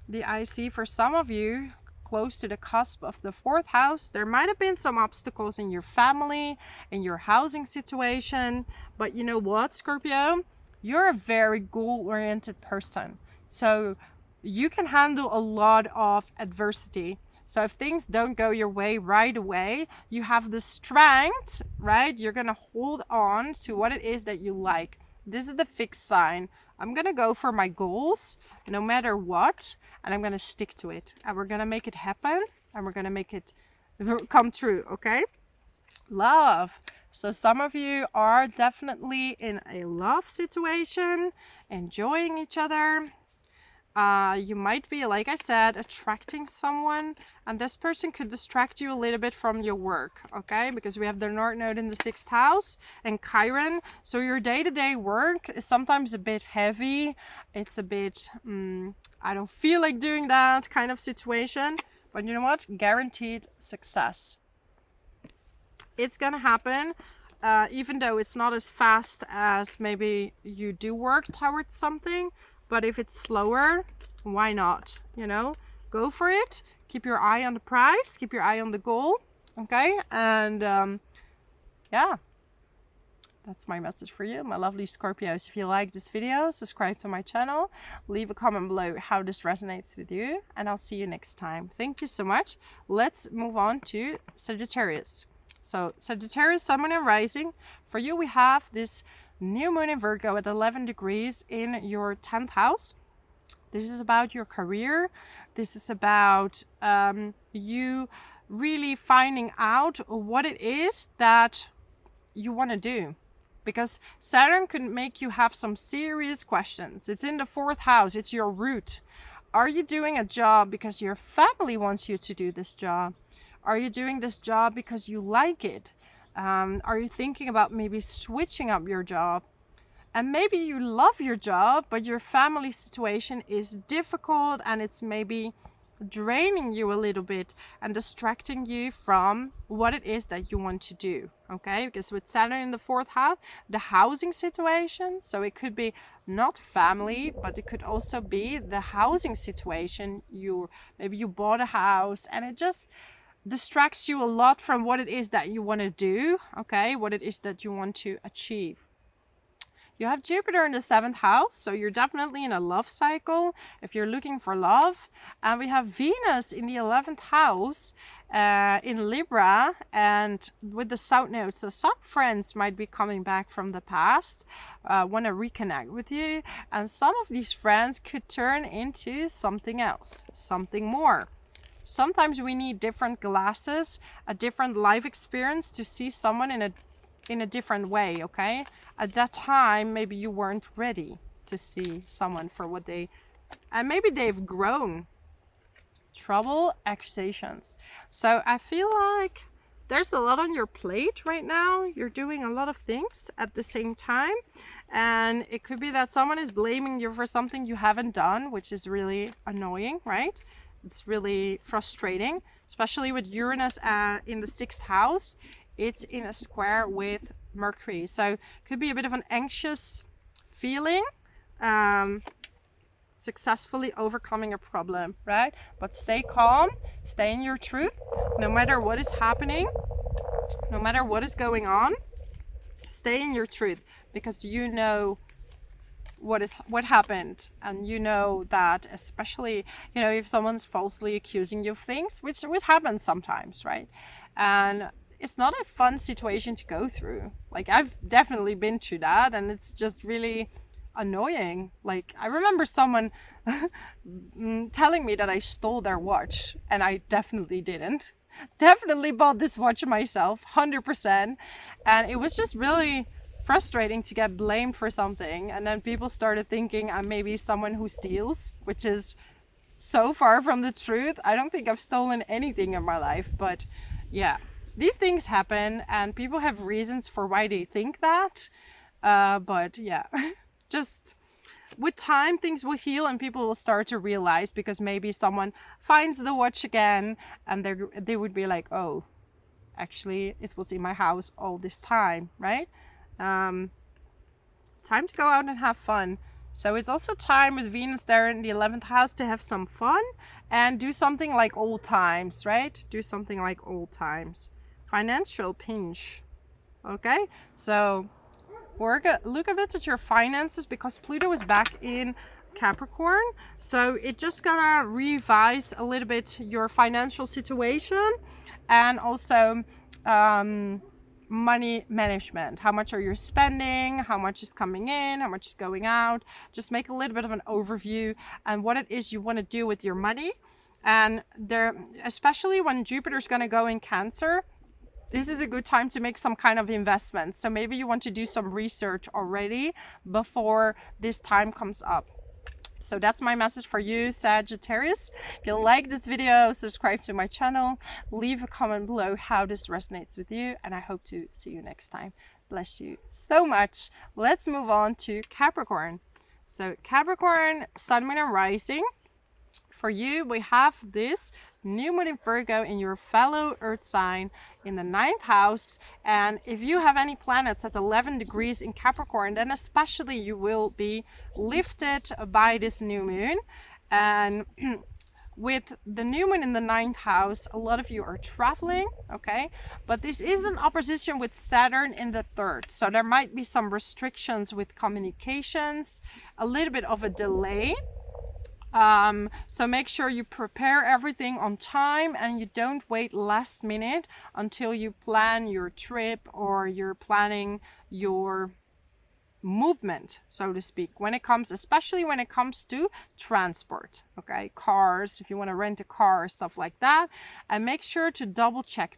Speaker 1: the IC, for some of you, close to the cusp of the 4th house, there might have been some obstacles in your family, in your housing situation. But you know what, Scorpio? You're a very goal-oriented person. So you can handle a lot of adversity. So if things don't go your way right away, you have the strength, right? You're going to hold on to what it is that you like. This is the fixed sign. I'm going to go for my goals no matter what, and I'm going to stick to it. And we're going to make it happen, and we're going to make it come true, okay? Love. So some of you are definitely in a love situation, enjoying each other. You might be, like I said, attracting someone, and this person could distract you a little bit from your work, okay? Because we have the North Node in the 6th house and Chiron. So your day-to-day work is sometimes a bit heavy. It's a bit, I don't feel like doing that kind of situation. But you know what? Guaranteed success. It's gonna happen, even though it's not as fast as maybe you do work towards something. But if it's slower, why not? You know, go for it. Keep your eye on the prize. Keep your eye on the goal. Okay. And yeah, that's my message for you, my lovely Scorpios. If you like this video, subscribe to my channel. Leave a comment below how this resonates with you. And I'll see you next time. Thank you so much. Let's move on to Sagittarius. So Sagittarius, Sun, Moon, and Rising. For you, we have this new moon in Virgo at 11 degrees in your 10th house. This is about your career. This is about you really finding out what it is that you want to do. Because Saturn could make you have some serious questions. It's in the 4th house. It's your root. Are you doing a job because your family wants you to do this job? Are you doing this job because you like it? Are you thinking about maybe switching up your job? And maybe you love your job, but your family situation is difficult and it's maybe draining you a little bit and distracting you from what it is that you want to do. Okay, because with Saturn in the 4th house, the housing situation, so it could be not family, but it could also be the housing situation. Maybe you bought a house and it just distracts you a lot from what it is that you want to do, okay, what it is that you want to achieve. You have Jupiter in the 7th house, so you're definitely in a love cycle if you're looking for love. And we have Venus in the 11th house in Libra, and with the South Node. So some friends might be coming back from the past, want to reconnect with you, and some of these friends could turn into something else, something more. Sometimes we need different glasses, a different life experience to see someone in a different way, okay? At that time, maybe you weren't ready to see someone for what and maybe they've grown. Trouble, accusations. So I feel like there's a lot on your plate right now. You're doing a lot of things at the same time. And it could be that someone is blaming you for something you haven't done, which is really annoying, right? It's really frustrating, especially with Uranus in the 6th house. It's in a square with Mercury. So it could be a bit of an anxious feeling, successfully overcoming a problem, right? But stay calm, stay in your truth, no matter what is happening, no matter what is going on, stay in your truth, because you know what happened, and you know that, especially, you know, if someone's falsely accusing you of things, which happens sometimes, right? And it's not a fun situation to go through. Like, I've definitely been through that, and it's just really annoying. Like, I remember someone telling me that I stole their watch, and I definitely didn't. Definitely bought this watch myself, 100%. And it was just really frustrating to get blamed for something, and then people started thinking I'm maybe someone who steals, which is so far from the truth. I don't think I've stolen anything in my life, but yeah, these things happen and people have reasons for why they think that, but yeah, just with time things will heal and people will start to realize, because maybe someone finds the watch again and they would be like, oh, actually it was in my house all this time, right? Time to go out and have fun. So it's also time with Venus there in the 11th house to have some fun and do something like old times, right? Do something like old times. Financial pinch. Okay, so look a bit at your finances, because Pluto is back in Capricorn. So it just gonna revise a little bit your financial situation, and also money management. How much are you spending? How much is coming in? How much is going out? Just make a little bit of an overview and what it is you want to do with your money. And there, especially when Jupiter's going to go in Cancer, this is a good time to make some kind of investment. So maybe you want to do some research already before this time comes up. So that's my message for you, Sagittarius. If you like this video, subscribe to my channel, leave a comment below how this resonates with you, and I hope to see you next time. Bless you so much. Let's move on to Capricorn. So Capricorn, Sun, Moon, and Rising. For you, we have this new moon in Virgo in your fellow earth sign in the 9th house. And if you have any planets at 11 degrees in Capricorn, then especially you will be lifted by this new moon. And with the new moon in the 9th house, a lot of you are traveling, okay? But this is an opposition with Saturn in the 3rd. So there might be some restrictions with communications, a little bit of a delay. So make sure you prepare everything on time and you don't wait last minute until you plan your trip or you're planning your movement, so to speak, especially when it comes to transport, okay? Cars, if you want to rent a car, stuff like that. And make sure to double check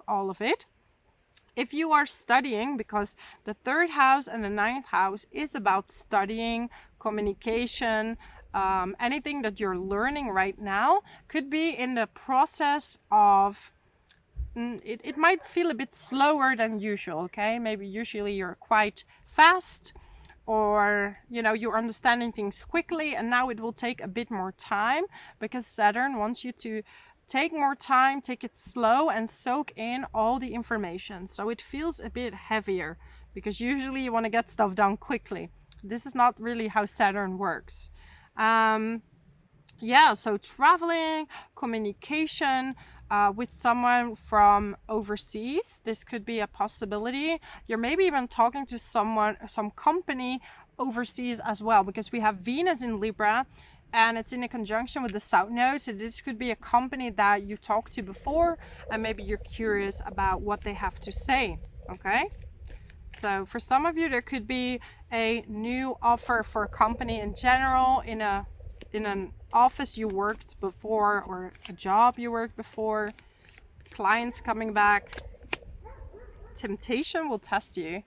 Speaker 1: all of it. If you are studying, because the 3rd house and the 9th house is about studying, communication, anything that you're learning right now could be in the process of, it might feel a bit slower than usual, okay? Maybe usually you're quite fast, or you're understanding things quickly, and now it will take a bit more time because Saturn wants you to take more time, take it slow, and soak in all the information. So it feels a bit heavier because usually you want to get stuff done quickly. This is not really how Saturn works. So traveling, communication with someone from overseas, this could be a possibility. You're maybe even talking to some company overseas as well, because we have Venus in Libra and it's in a conjunction with the South Node. So this could be a company that you talked to before and maybe you're curious about what they have to say, okay? So for some of you, there could be a new offer for a company in general, in an office you worked before or a job you worked before, clients coming back. Temptation will test you.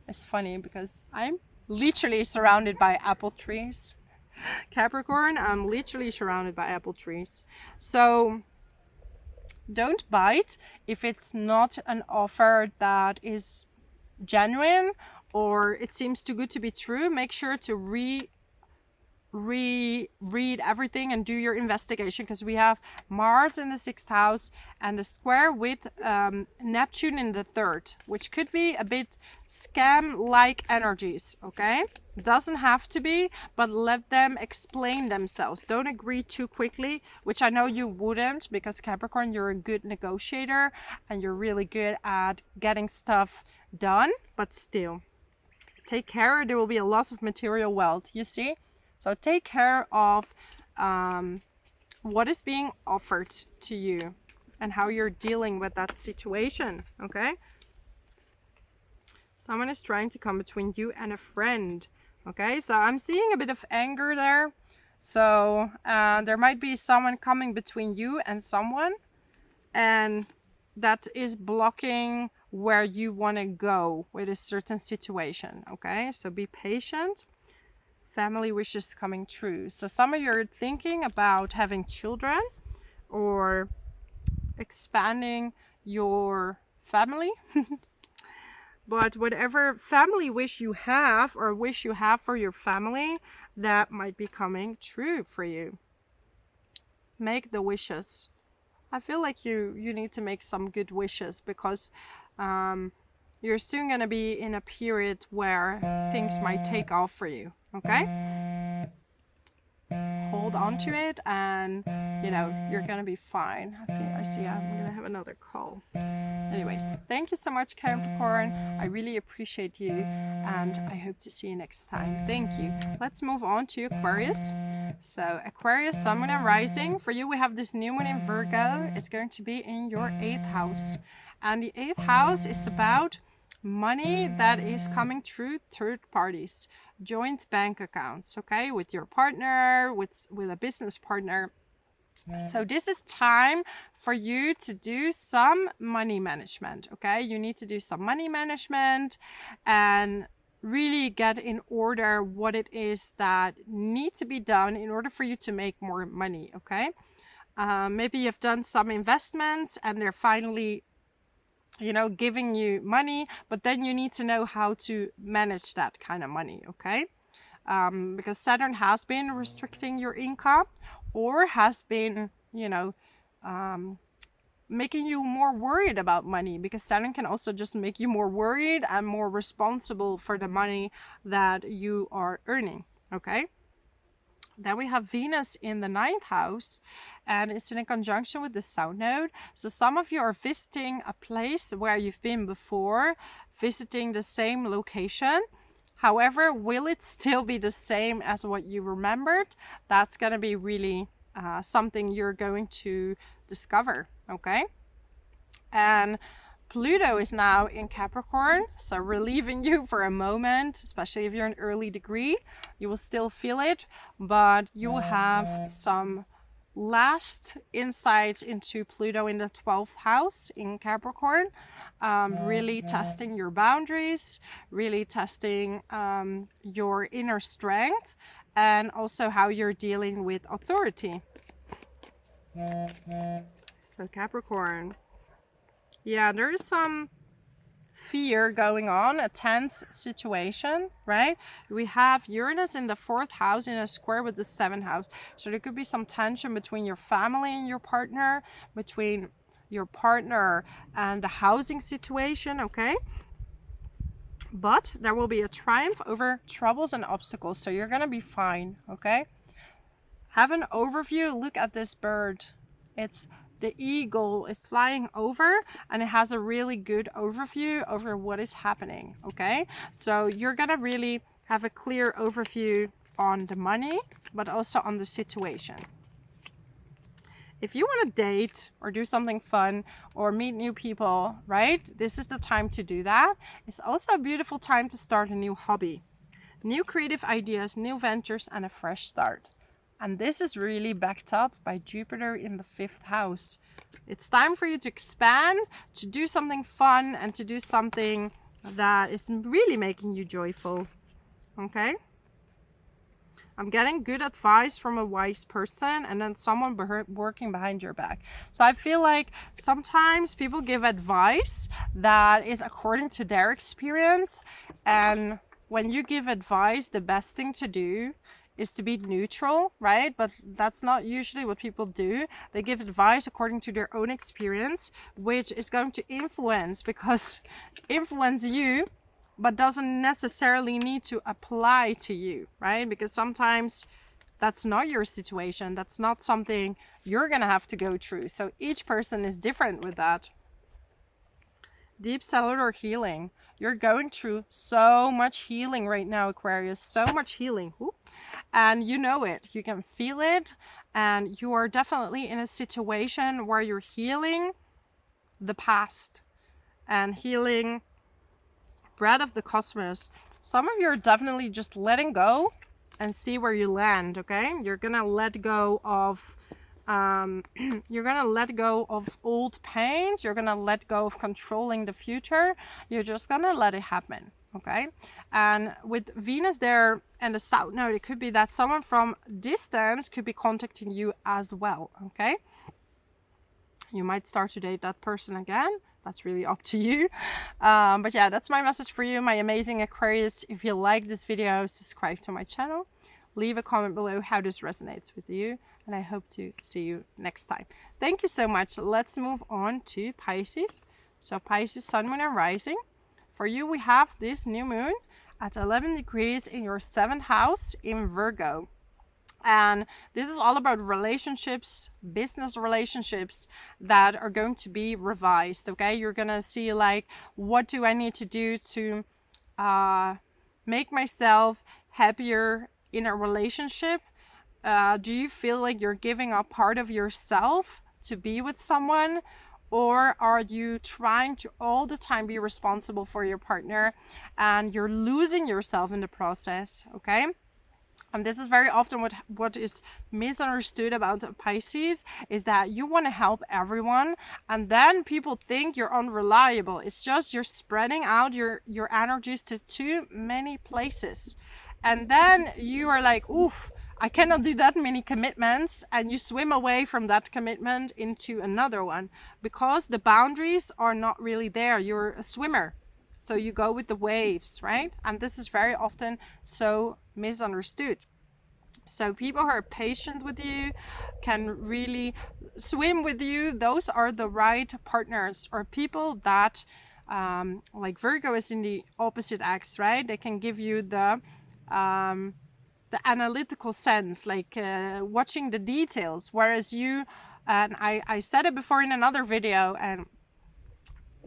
Speaker 1: It's funny because I'm literally surrounded by apple trees. Capricorn, I'm literally surrounded by apple trees. So don't bite if it's not an offer that is genuine or it seems too good to be true. Make sure to read everything and do your investigation, because we have Mars in the 6th house and a square with Neptune in the 3rd, which could be a bit scam-like energies, okay? Doesn't have to be, but let them explain themselves. Don't agree too quickly, which I know you wouldn't, because Capricorn, you're a good negotiator and you're really good at getting stuff done, but still take care. There will be a loss of material wealth, you see? So take care of what is being offered to you and how you're dealing with that situation, okay? Someone is trying to come between you and a friend, okay? So I'm seeing a bit of anger there. So there might be someone coming between you and someone, and that is blocking where you want to go with a certain situation, okay? So be patient. Family wishes coming true. So some of you are thinking about having children or expanding your family. But whatever family wish you have or wish you have for your family, that might be coming true for you. Make the wishes. I feel like you need to make some good wishes, because you're soon going to be in a period where things might take off for you, okay? Hold on to it, and you know, you're gonna be fine. I see I'm gonna have another call. Anyways, thank you so much, Capricorn. I really appreciate you, and I hope to see you next time. Thank you. Let's move on to Aquarius. So Aquarius, Sun, Moon and Rising. For you, we have this new moon in Virgo. It's going to be in your 8th house, and the 8th house is about money that is coming through third parties, joint bank accounts, okay, with your partner, with a business partner. So this is time for you to do some money management, okay? You need to do some money management and really get in order what it is that needs to be done in order for you to make more money, okay? Maybe you've done some investments and they're finally, you know, giving you money, but then you need to know how to manage that kind of money, okay? Because Saturn has been restricting your income, or has been, you know, making you more worried about money, because Saturn can also just make you more worried and more responsible for the money that you are earning, okay? Then we have Venus in the 9th house, and it's in a conjunction with the South Node. So some of you are visiting a place where you've been before, visiting the same location. However, will it still be the same as what you remembered? That's going to be really something you're going to discover, okay? And Pluto is now in Capricorn, so relieving you for a moment, especially if you're an early degree. You will still feel it, but you will have some last insights into Pluto in the 12th house in Capricorn, really testing your boundaries, really testing your inner strength, and also how you're dealing with authority. So Capricorn. Yeah, there is some fear going on, a tense situation, right? We have Uranus in the 4th house in a square with the 7th house. So there could be some tension between your family and your partner, between your partner and the housing situation, okay? But there will be a triumph over troubles and obstacles, so you're gonna be fine, okay? Have an overview. Look at this bird. It's the eagle is flying over, and it has a really good overview over what is happening, okay? So you're gonna really have a clear overview on the money, but also on the situation. If you want to date or do something fun or meet new people, right? This is the time to do that. It's also a beautiful time to start a new hobby, new creative ideas, new ventures, and a fresh start. And this is really backed up by Jupiter in the 5th house. It's time for you to expand, to do something fun, and to do something that is really making you joyful, okay? I'm getting good advice from a wise person, and then someone working behind your back. So I feel like sometimes people give advice that is according to their experience. And when you give advice, the best thing to do is to be neutral, right? But that's not usually what people do. They give advice according to their own experience, which is going to influence you, but doesn't necessarily need to apply to you, right? Because sometimes that's not your situation. That's not something you're gonna have to go through. So each person is different with that. Deep cellular healing. You're going through so much healing right now, Aquarius. So much healing. Ooh. And you know it. You can feel it. And you are definitely in a situation where you're healing the past and healing bread of the cosmos. Some of you are definitely just letting go and see where you land, okay? You're gonna let go of old pains. You're gonna let go of controlling the future. You're just gonna let it happen, okay? And with Venus there and the South Node, it could be that someone from distance could be contacting you as well, okay? You might start to date that person again. That's really up to you. But yeah, that's my message for you, my amazing Aquarius. If you like this video, subscribe to my channel. Leave a comment below how this resonates with you. And I hope to see you next time. Thank you so much. Let's move on to Pisces. So Pisces, Sun, Moon, and Rising. For you, we have this new moon at 11 degrees in your 7th house in Virgo. And this is all about relationships, business relationships that are going to be revised, okay? You're going to see like, what do I need to do to make myself happier in a relationship? Do you feel like you're giving up part of yourself to be with someone? Or are you trying to all the time be responsible for your partner and you're losing yourself in the process, okay? And this is very often what is misunderstood about Pisces, is that you want to help everyone and then people think you're unreliable. It's just you're spreading out your energies to too many places. And then you are like, oof, I cannot do that many commitments, and you swim away from that commitment into another one because the boundaries are not really there. You're a swimmer. So you go with the waves, right? And this is very often so misunderstood. So people who are patient with you, can really swim with you, those are the right partners, or people that, like Virgo is in the opposite axe, right? They can give you the analytical sense, like watching the details, whereas you, and I said it before in another video, and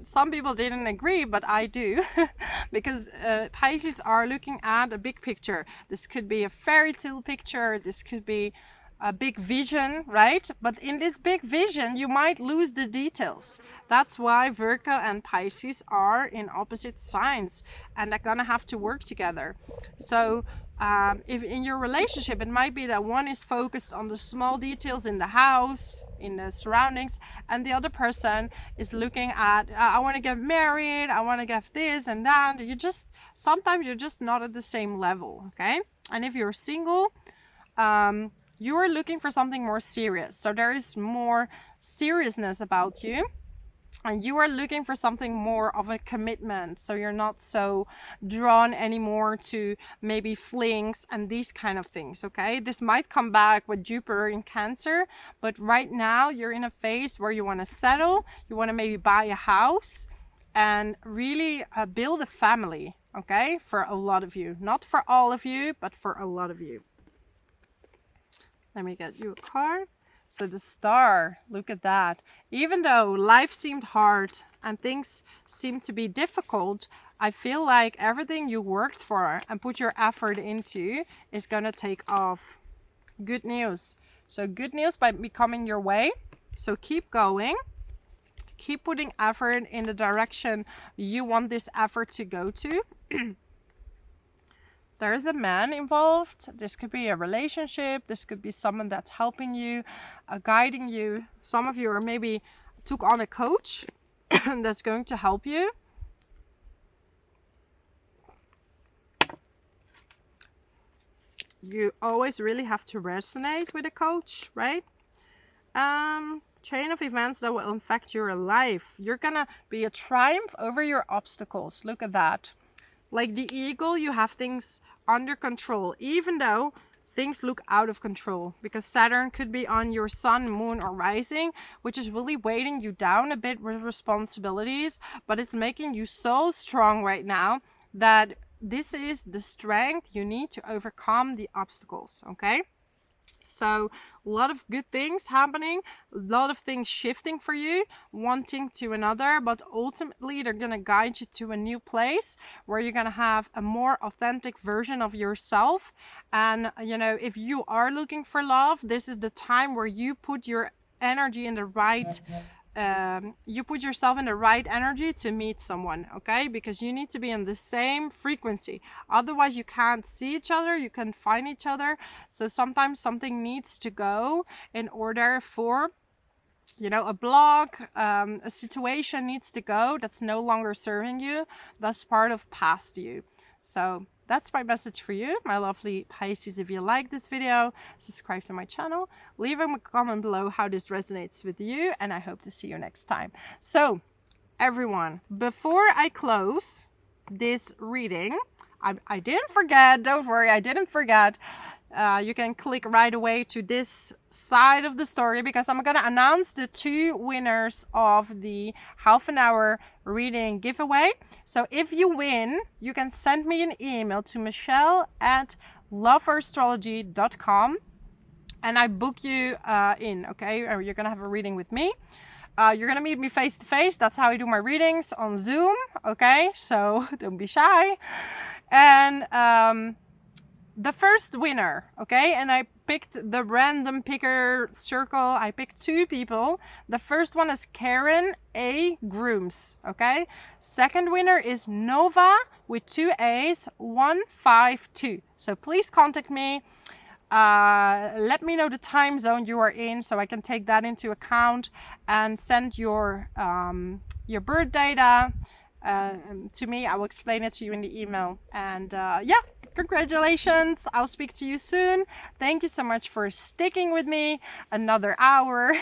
Speaker 1: some people didn't agree, but I do, because Pisces are looking at a big picture. This could be a fairy tale picture, this could be a big vision, right? But in this big vision, you might lose the details. That's why Virgo and Pisces are in opposite signs, and they're gonna have to work together. So if in your relationship, it might be that one is focused on the small details in the house, in the surroundings, and the other person is looking at, I want to get married, I want to get this and that. Sometimes you're just not at the same level, okay? And if you're single, you are looking for something more serious. So there is more seriousness about you. And you are looking for something more of a commitment. So you're not so drawn anymore to maybe flings and these kind of things, okay? This might come back with Jupiter in Cancer, but right now you're in a phase where you want to settle, you want to maybe buy a house and really build a family, okay? For a lot of you. Not for all of you, but for a lot of you. Let me get you a card. So the Star, look at that. Even though life seemed hard and things seemed to be difficult, I feel like everything you worked for and put your effort into is going to take off. Good news. So good news by becoming your way. So keep going. Keep putting effort in the direction you want this effort to go to. There is a man involved. This could be a relationship. This could be someone that's helping you, guiding you. Some of you are maybe took on a coach that's going to help you. You always really have to resonate with a coach, right? Chain of events that will affect your life. You're gonna be a triumph over your obstacles. Look at that. Like the eagle, you have things under control, even though things look out of control, because Saturn could be on your sun, moon, or rising, which is really weighting you down a bit with responsibilities, but it's making you so strong right now that this is the strength you need to overcome the obstacles, okay? So a lot of good things happening, a lot of things shifting for you, wanting to another, but ultimately they're going to guide you to a new place where you're going to have a more authentic version of yourself. And, you know, if you are looking for love, this is the time where you put your energy in the right you put yourself in the right energy to meet someone, okay? Because you need to be in the same frequency. Otherwise, you can't see each other, you can't find each other. So sometimes something needs to go in order for, you know, a block, a situation needs to go that's no longer serving you. That's part of past you. So that's my message for you, my lovely Pisces. If you like this video, subscribe to my channel, leave a comment below how this resonates with you, and I hope to see you next time. So everyone, before I close this reading, I didn't forget, don't worry, I didn't forget. you can click right away to this side of the story, because I'm gonna announce the 2 winners of the half an hour reading giveaway. So if you win, you can send me an email to michelle@loveastrology.com and I book you in, okay? Or you're gonna have a reading with me. You're gonna meet me face to face. That's how I do my readings, on Zoom, okay? So don't be shy. And the first winner, okay? And I picked the random picker circle. I picked 2 people. The first one is Karen A. Grooms, okay? Second winner is Nova with 2 A's, 152. So please contact me. Let me know the time zone you are in, so I can take that into account and send your birth data to me. I will explain it to you in the email. And yeah, congratulations. I'll speak to you soon. Thank you so much for sticking with me another hour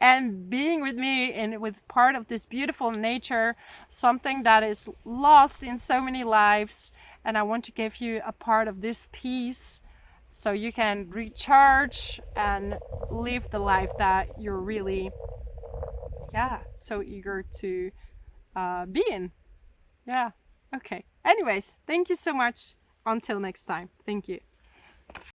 Speaker 1: and being with me and with part of this beautiful nature, something that is lost in so many lives. And I want to give you a part of this peace, so you can recharge and live the life that you're really, so eager to be in. Yeah, okay. Anyways, thank you so much. Until next time. Thank you.